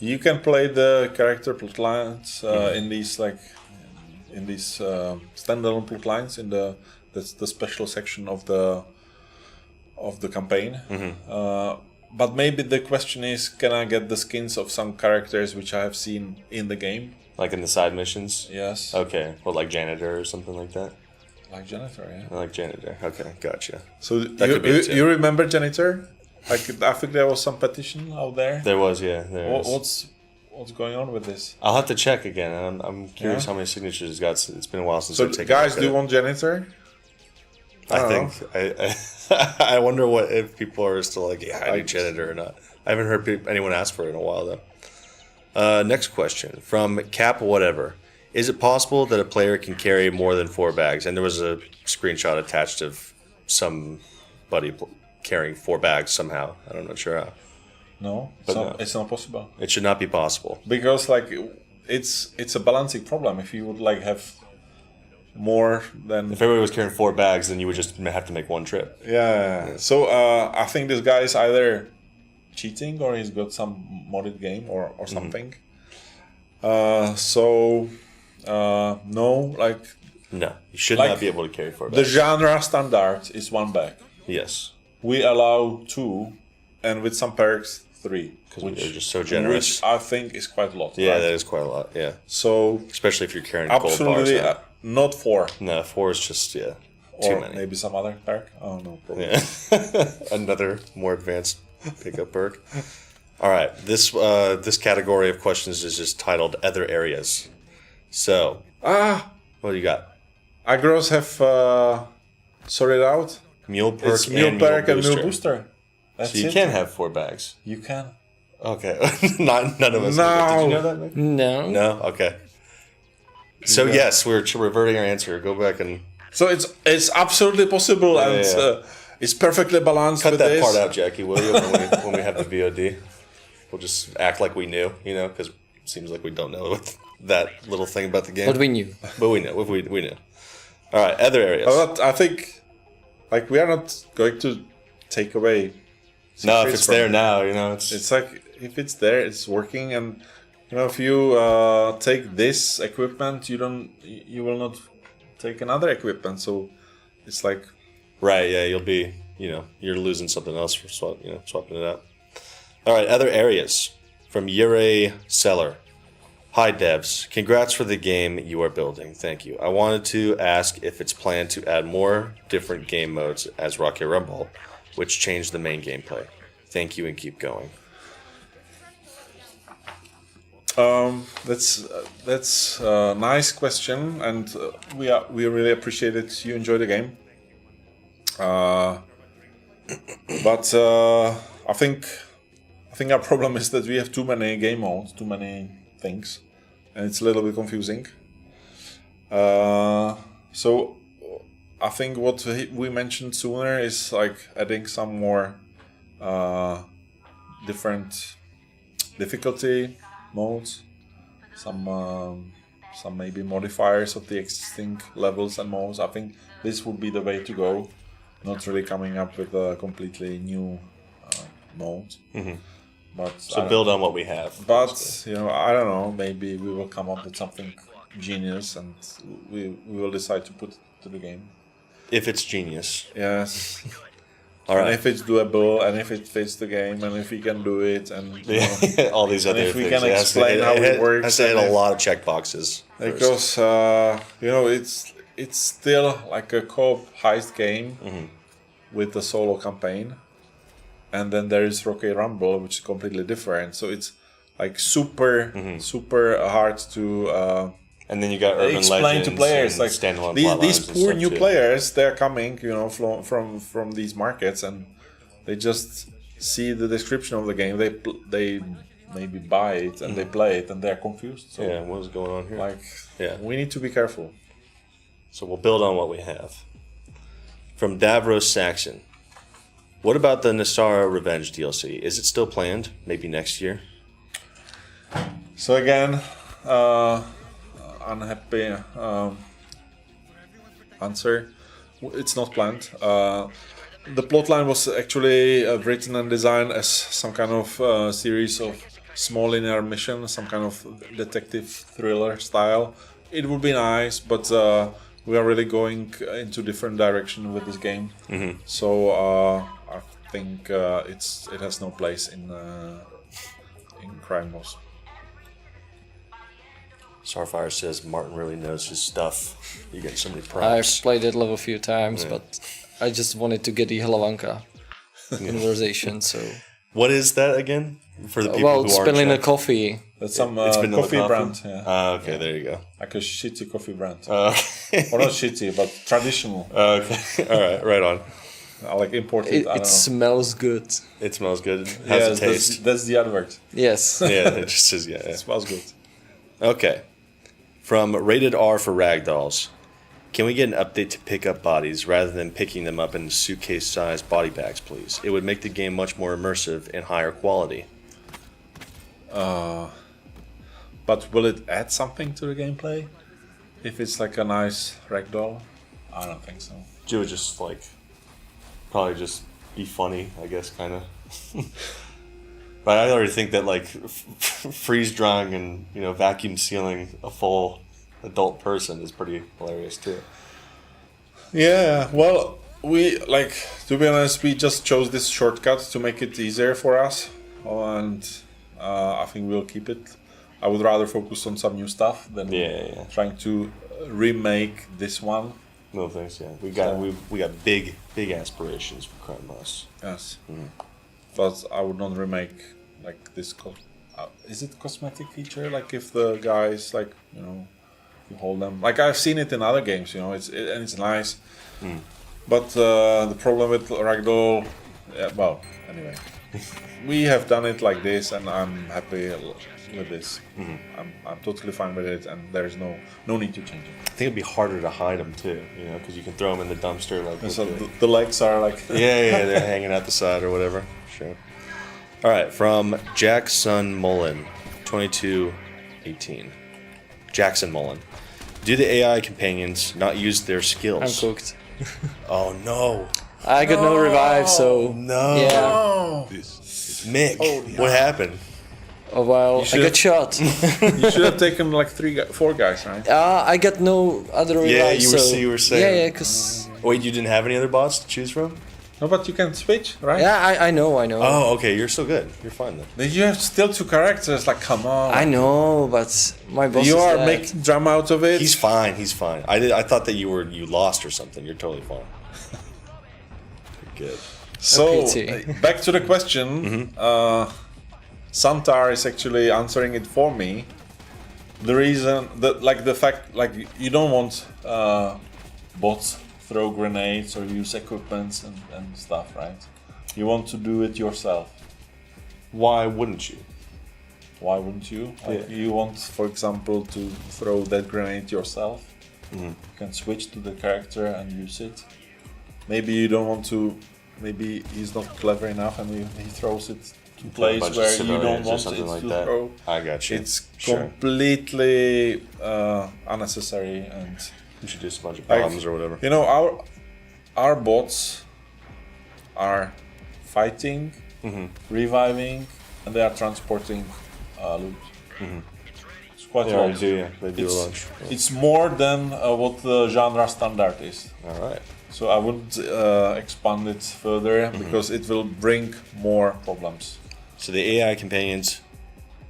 you can play the character plot lines in these standalone plot lines in that's the special section of the campaign. But maybe the question is, can I get the skins of some characters which I have seen in the game?
Like in the side missions?
Yes.
Okay. Well, like Janitor or something like that?
Like Janitor, yeah.
I like Janitor. Okay, gotcha.
So
could be it, too.
you remember Janitor? I think there was some petition out there.
There was, yeah. There is.
What's going on with this?
I'll have to check again. I'm curious
Yeah.
how many signatures it's got. It's been a while since
So
I've taken
guys,
a
do you
look
want Janitor?
at it. I
I
think I wonder what if people are still like, yeah, I need Janitor or not. I haven't heard anyone ask for it in a while though. Next question from Cap Whatever. Is it possible that a player can carry more than 4 bags? And there was a screenshot attached of somebody carrying 4 bags somehow. I'm not sure how.
No,
no.
it's not possible
It should not be possible.
because like it's a balancing problem. If you would like have more than
If everybody was carrying 4 bags, then you would just have to make one trip.
yeah. So I think this guy is either cheating or he's got some modded game or something. No, like
No, you should
Like,
not be able to carry 4
the
bags.
genre standard is 1 bag.
Yes,
We allow 2, and with some perks 3,
because we're just so generous.
which I think is quite a lot.
Yeah,
right?
that is quite a lot. Yeah,
So
especially if you're carrying gold bars.
absolutely
now.
not 4,
No, 4 is just too
or
many.
maybe some other perk. Oh no, probably.
Yeah. Another more advanced pickup perk. All right, this category of questions is just titled Other Areas. So, what do you got?
Agros have sorted out.
Mule perk
It's Mule
and
perk
Mule
and
booster.
Mule booster. That's
So you
it.
can have 4 bags.
You can.
Okay, none of us.
No.
Did you know that, Nick?
No.
No. Okay. So yes, we're reverting our answer. Go back and
So it's absolutely possible, and
yeah.
it's perfectly balanced
cut
with
that
this.
part out, Jackie, will you? When we have the VOD, we'll just act like we knew, because it seems like we don't know that little thing about the game.
But we knew.
But we know. We knew. All right, other areas.
But I think, like, we are not going to take away.
No, if
secrets
it's
from
there
it.
now, it's
It's like if it's there, it's working, and if you take this equipment, you will not take another equipment. So it's like
right. Yeah, you'll be, you're losing something else for swapping it out. All right, other areas from Yuri Seller. Hi devs, congrats for the game you are building. Thank you. I wanted to ask if it's planned to add more different game modes as Rockay Rumble, which change the main gameplay. Thank you and keep going.
that's a nice question, and we really appreciate it. You enjoy the game, but I think I think our problem is that we have too many game modes, too many things, and it's a little bit confusing. So I think what we mentioned sooner is like adding some more different difficulty modes, some maybe modifiers of the existing levels and modes. I think this would be the way to go, not really coming up with a completely new mode. But
So build on what we have.
But I don't know. Maybe we will come up with something genius, and we will decide to put it to the game.
If it's genius.
Yes.
All right.
And if it's doable, and if it fits the game, and if we can do it, and
all these other
if we
things.
can explain how it works,
has to hit
and
a
if-
lot of check boxes.
because it's still like a co-op heist game with a solo campaign, and then there is Rockay Rumble, which is completely different. So it's like super hard to
And then you got Urban
explain
Legends
to players.
and
Like
standalone
these
plotlines and
poor
stuff
new
too.
players, they're coming, from these markets, and they just see the description of the game. They maybe buy it and they play it, and they're confused. So
Yeah, what is going on here?
like
Yeah.
we need to be careful.
So we'll build on what we have. From Davros Saxon. What about the Nasara Revenge DLC? Is it still planned? Maybe next year?
So again, unhappy answer. It's not planned. The plotline was actually written and designed as some kind of series of small linear missions, some kind of detective thriller style. It would be nice, but we are really going into different direction with this game. So I think it has no place in Crime Boss.
Starfire says Martin really knows his stuff. You get so many
I've
props.
played it level a few times, but I just wanted to get the Helavanka conversation. So
What is that again? For the people
well,
who aren't
spilling a
checked?
coffee.
That's some
It's vanilla
coffee brand, yeah.
Okay, there you go.
Like a shitty coffee brand.
Okay.
Or not shitty, but traditional.
Okay. All right, right on.
Like imported,
It,
I don't
it
know.
smells good.
It smells good. How's
Yes,
it taste?
that's the advert.
Yes.
Yeah, it just says yeah.
It smells good.
Okay. From Rated R for Ragdolls. Can we get an update to pick up bodies rather than picking them up in suitcase-sized body bags, please? It would make the game much more immersive and higher quality.
But will it add something to the gameplay? If it's like a nice ragdoll? I don't think so.
It would just like probably just be funny, I guess, kind of. But I already think that like freeze drying and vacuum sealing a full adult person is pretty hilarious too.
Yeah, well, to be honest, we just chose this shortcut to make it easier for us, and I think we'll keep it. I would rather focus on some new stuff than
Yeah.
trying to remake this one.
No thanks. Yeah, we got big aspirations for Crime Boss.
Yes, but I would not remake like this. Is it cosmetic feature? Like if the guys you hold them. Like I've seen it in other games, it's nice. But the problem with Ragdoll, anyway, we have done it like this, and I'm happy with this. I'm totally fine with it, and there's no need to change it.
I think it'd be harder to hide them too, because you can throw them in the dumpster like.
And so the legs are like
Yeah, they're hanging out the side or whatever. Sure. All right, from Jackson Mullen, 2218. Jackson Mullen. Do the AI companions not use their
I'm
skills?
cooked.
Oh no.
I got no revive, so
No.
yeah.
Mick, what happened?
Oh well, I
should
got shot.
you should have taken like 4 guys, right?
I got no other revive.
Yeah, you were saying.
Yeah, because
Wait, you didn't have any other bots to choose from?
No, but you can switch, right?
I know.
Oh, okay, you're so good. You're fine then.
Then you have still 2 characters. Like, come on.
I know, but my boss
You
is
are
dead.
making drama out of it.
He's fine. I thought that you lost or something. You're totally fine. Good.
So
pity.
back to the question. Santar is actually answering it for me. The reason that the fact you don't want bots throw grenades or use equipments and stuff, right? You want to do it yourself.
Why wouldn't you?
Why wouldn't you? Like, you want, for example, to throw that grenade yourself. You can switch to the character and use it. Maybe you don't want to. Maybe he's not clever enough, and he throws it to a place
bunch of
where you don't
civilians or
want
something
it
like
to
that.
throw.
I got you.
It's
Sure.
completely unnecessary, and
You should just a bunch of
like,
bombs or whatever.
you know, our bots are fighting, reviving, and they are transporting loot. It's quite a lot.
They do a
It's,
bunch.
it's more than what the genre standard is.
All right.
So I wouldn't expand it further because it will bring more problems.
So the AI companions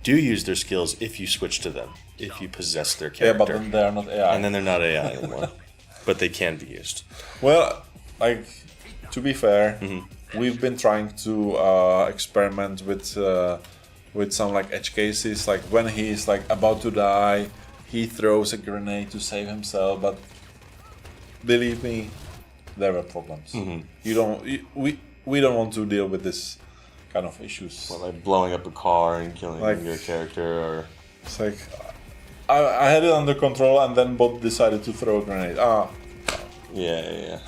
do use their skills if you switch to them, if you possess their
Yeah,
character.
but then they are not AI.
And then they're not AI anymore. But they can be used.
Well, like, to be fair, we've been trying to experiment with some like edge cases, like when he's like about to die, he throws a grenade to save himself. But believe me, there were problems. We don't want to deal with this kind of issues.
Well, like blowing up a car and killing
Like-
your character, or
It's like I had it under control, and then bot decided to throw a grenade.
yeah.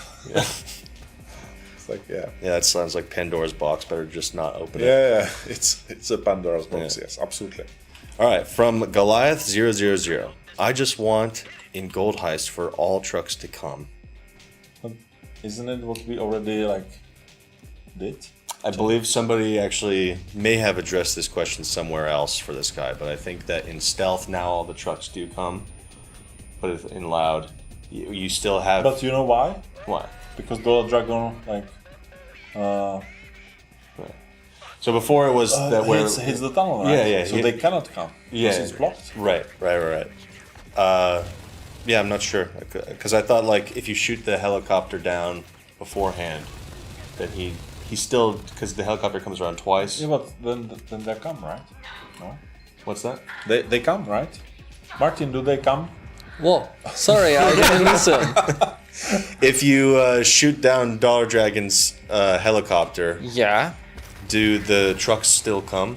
It's like yeah.
Yeah, that sounds like Pandora's box. Better just not open it.
Yeah, it's a Pandora's box.
Yeah.
Yes, absolutely.
All right, from Goliath 000. I just want in Gold Heist for all trucks to come.
But isn't it what we already like did?
I believe somebody actually may have addressed this question somewhere else for this guy, but I think that in Stealth now all the trucks do come. But if in Loud, you still have.
But you know why?
Why?
Because Dollar Dragon like
So before it was that where
hits the tunnel, right?
Yeah,
So
he-
they cannot come.
Yeah.
Because it's blocked.
Right. Yeah, I'm not sure because I thought like if you shoot the helicopter down beforehand, that he still because the helicopter comes around twice.
Yeah, but then they come, right? No.
What's that?
They come, right? Martin, do they come?
Whoa, sorry, I didn't listen.
If you shoot down Dollar Dragon's helicopter,
Yeah.
do the trucks still come?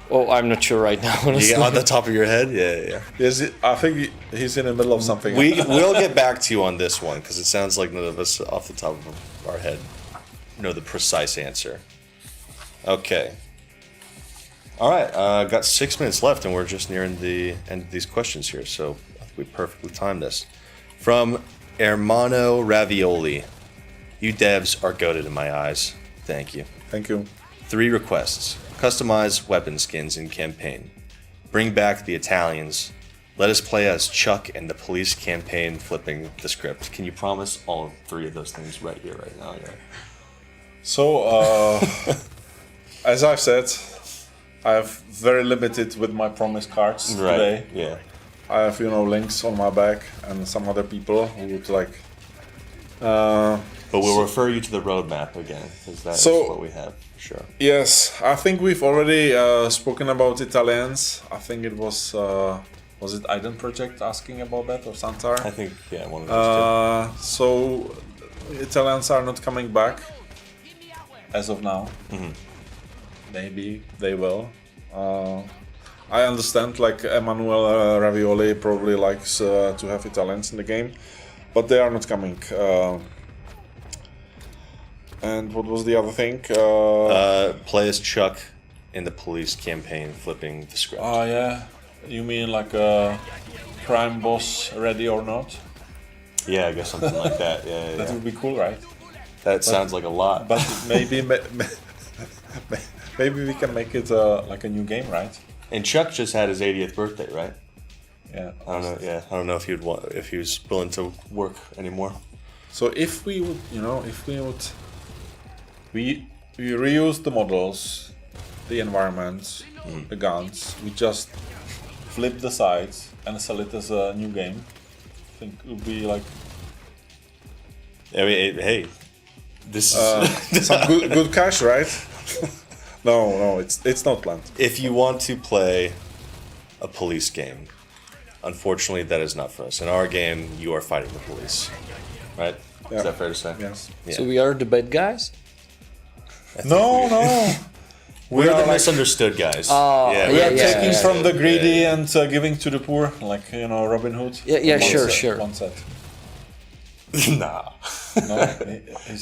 Oh, I'm not sure right now,
You
honestly.
get on the top of your head? Yeah.
Yes, I think he's in the middle of something.
We'll get back to you on this one because it sounds like none of us off the top of our head know the precise answer. Okay. All right. Got 6 minutes left, and we're just nearing the end of these questions here, so I think we perfectly timed this. From Hermano Ravioli, you devs are goated in my eyes. Thank you.
Thank you.
3 requests. Customize weapon skins in campaign. Bring back the Italians. Let us play as Chuck and the police campaign flipping the script. Can you promise all 3 of those things right here, right now? Yeah.
So, as I've said, I have very limited with my promise cards today.
Yeah.
I have, links on my back and some other people who would like.
But we'll refer you to the roadmap again, because that's
So-
what we have, for sure.
Yes, I think we've already spoken about Italians. I think it was it Aiden Project asking about that or Santar?
I think, yeah, one of those
So Italians are not coming back as of now. Maybe they will. I understand, like Emanuele Ravioli probably likes to have Italians in the game, but they are not coming. And what was the other thing?
play as Chuck in the police campaign flipping the script.
Oh yeah, you mean like a crime boss, ready or not?
Yeah, I guess something like that. Yeah.
That would be cool, right?
That sounds like a lot.
But maybe maybe we can make it like a new game, right?
And Chuck just had his 80th birthday, right?
Yeah.
I don't know. Yeah, I don't know if if he was willing to work anymore.
So if we would, we reuse the models, the environments, the guns. We just flip the sides and sell it as a new game. I think it would be like
I mean, hey, this is
some good cash, right? No, it's not planned.
if you want to play a police game, unfortunately, that is not for us. In our game, you are fighting the police, right?
Yeah.
Is that fair to say?
Yes.
Yeah.
So we are the bad guys?
No.
We're the
like
misunderstood guys.
yeah,
we're
taking from the
yeah,
greedy
yeah.
and giving to the poor, like Robin Hood.
Yeah,
One
sure.
One set.
Nah.
No,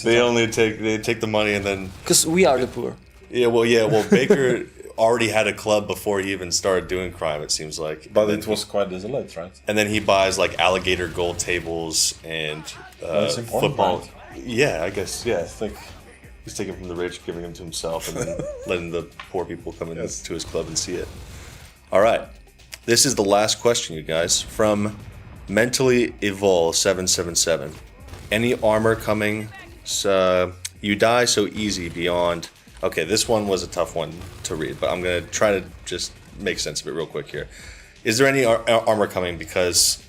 They take the money and then
Because we are the poor.
well Baker already had a club before he even started doing crime, it seems like.
But
And
it
then
was quite desolate, right?
and then he buys like alligator gold tables and
That's important,
football.
right?
Yeah, I guess. Yeah,
It's like
he's taking from the rich, giving them to himself, and then letting the poor people come into his club and see it. All right, this is the last question, you guys, from Mentally Evol 777. Any armor coming? You die so easy beyond. Okay, this one was a tough one to read, but I'm gonna try to just make sense of it real quick here. Is there any armor coming because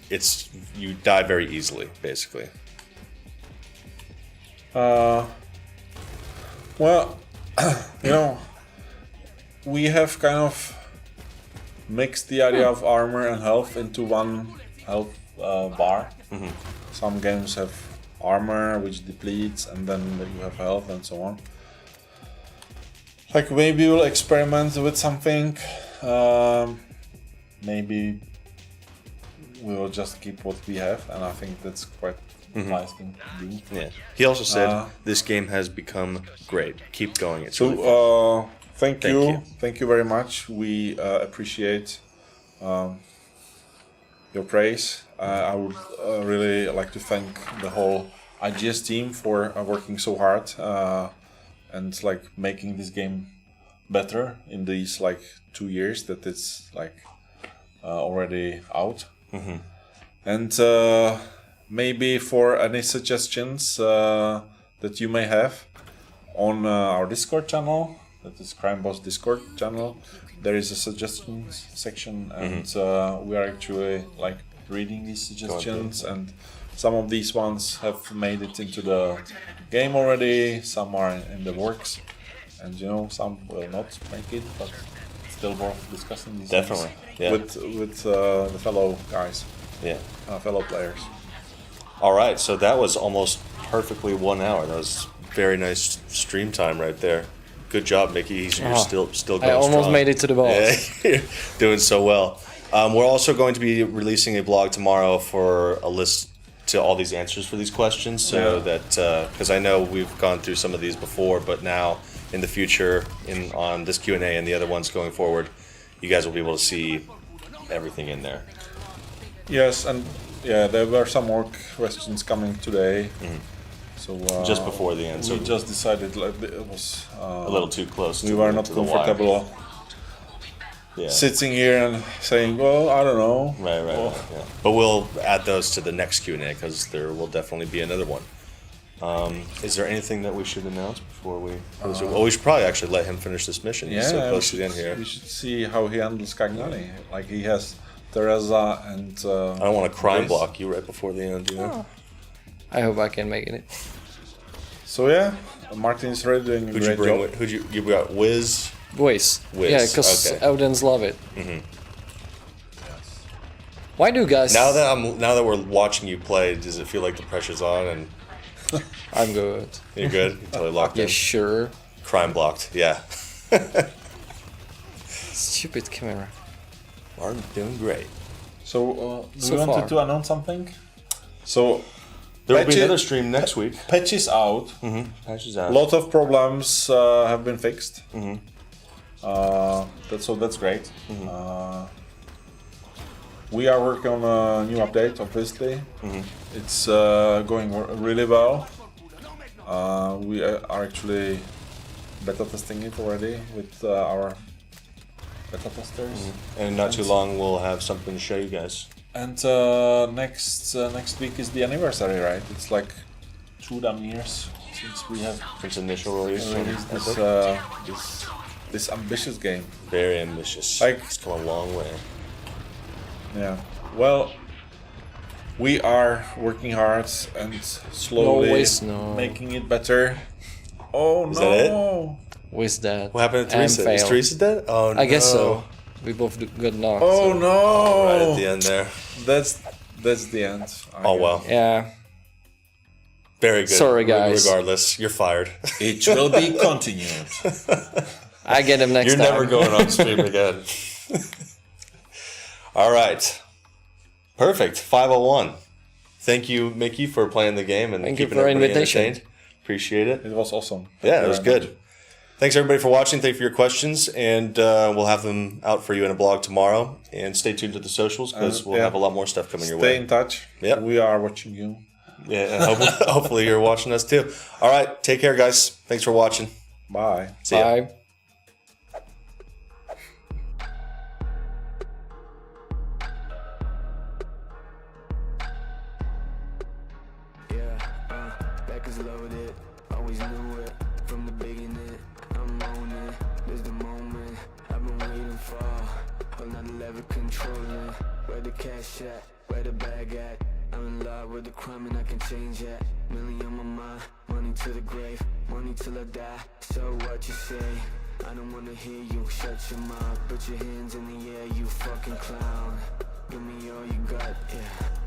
you die very easily, basically?
well, we have kind of mixed the idea of armor and health into one health bar. Some games have armor which depletes, and then you have health and so on. Like maybe we'll experiment with something. Maybe we will just keep what we have, and I think that's quite nice thing to do.
Yeah. He also said this game has become great. Keep going. It's really fun.
So thank
Thank
you.
you.
Thank you very much. We appreciate your praise. I would really like to thank the whole IGS team for working so hard and like making this game better in these like 2 years that it's like already out. And maybe for any suggestions that you may have on our Discord channel, that is Crime Boss Discord channel, there is a suggestions section, and we are actually like reading these suggestions, and some of these ones have made it into the game already, some are in the works, and some will not make it, but it's still worth discussing these
Definitely,
things
yeah.
with the fellow guys,
Yeah.
fellow players.
All right, so that was almost perfectly 1 hour. That was very nice stream time right there. Good job, Mickey. You're still going
I almost
strong.
made it to the boss.
Yeah, you're doing so well. We're also going to be releasing a blog tomorrow for a list to all these answers for these questions, so that because I know we've gone through some of these before, but now in the future, on this Q&A and the other ones going forward, you guys will be able to see everything in there.
Yes, and there were some more questions coming today. So
Just before the end, so
we just decided like it was
a little too close.
we
to
were
the-
not
to the wire.
comfortable
Yeah.
sitting here and saying, well, I don't know.
Right,
Well,
yeah. But we'll add those to the next Q&A because there will definitely be another one. Is there anything that we should announce before we? Well, we should probably actually let him finish this mission. He's so close to the end here.
We should see how he handles Cagnani. Like he has Teresa and.
I don't want to crime
Grace.
block you right before the end, you know?
I hope I can make it.
So Martin is really doing a
Who'd you
great
bring?
job.
With, you got Wiz?
Wiz.
Wiz,
Yeah, because
okay.
Eldens love it. Why do guys?
Now that we're watching you play, does it feel like the pressure's on and
I'm good.
you're good? You're totally locked
Yeah,
in.
sure.
Crime blocked. Yeah.
Stupid camera.
Martin doing great.
So do
So
you wanted
far.
to announce something? So
There will be
Patch it-
another stream next week.
patch is out.
Patches
A
out.
lot of problems have been fixed. That's great. We are working on a new update, obviously. It's going really well. We are actually beta testing it already with our beta testers.
And not too long, we'll have something to show you guys.
And next week is the anniversary, right? It's like 2 damn years since we have
Since initial release.
released this ambitious game.
Very ambitious.
Like-
It's come a long way.
Yeah. Well, we are working hard and slowly
Wiz, no.
making it better. Oh
Is
no!
that it?
Wiz that.
What happened to
and
Teresa? Is
fail.
Teresa dead? Oh no.
I guess so. We both got knocked.
Oh
so.
no!
Right at the end there.
That's the end.
Oh well.
Yeah.
Very good.
Sorry, guys.
Regardless, you're fired.
It will be continued.
I get him next
You're
time.
never going on stream again. All right. Perfect. 501. Thank you, Mickey, for playing the game and
Thank you
keeping
for
everybody
invitation.
entertained. Appreciate it.
It was awesome.
Yeah,
Thank
it
you
was
very
good.
much.
Thanks, everybody, for watching. Thank you for your questions. And we'll have them out for you in a blog tomorrow. And stay tuned to the socials because we'll
yeah.
have a lot more stuff coming your
Stay
way.
in touch.
Yep.
We are watching you.
Yeah, and hopefully you're watching us too. All right. Take care, guys. Thanks for watching.
Bye.
See ya.
Bye.
Back is loaded, always knew it from the beginning. I'm on it, there's the moment I've been waiting for. On 9/11 controlling, where the cash at, where the bag at. I'm in love with the crime and I can change it. Million on my mind, money to the grave, money till I die. So what you say? I don't wanna hear you. Shut your mouth, put your hands in the air, you fucking clown. Give me all you got, yeah.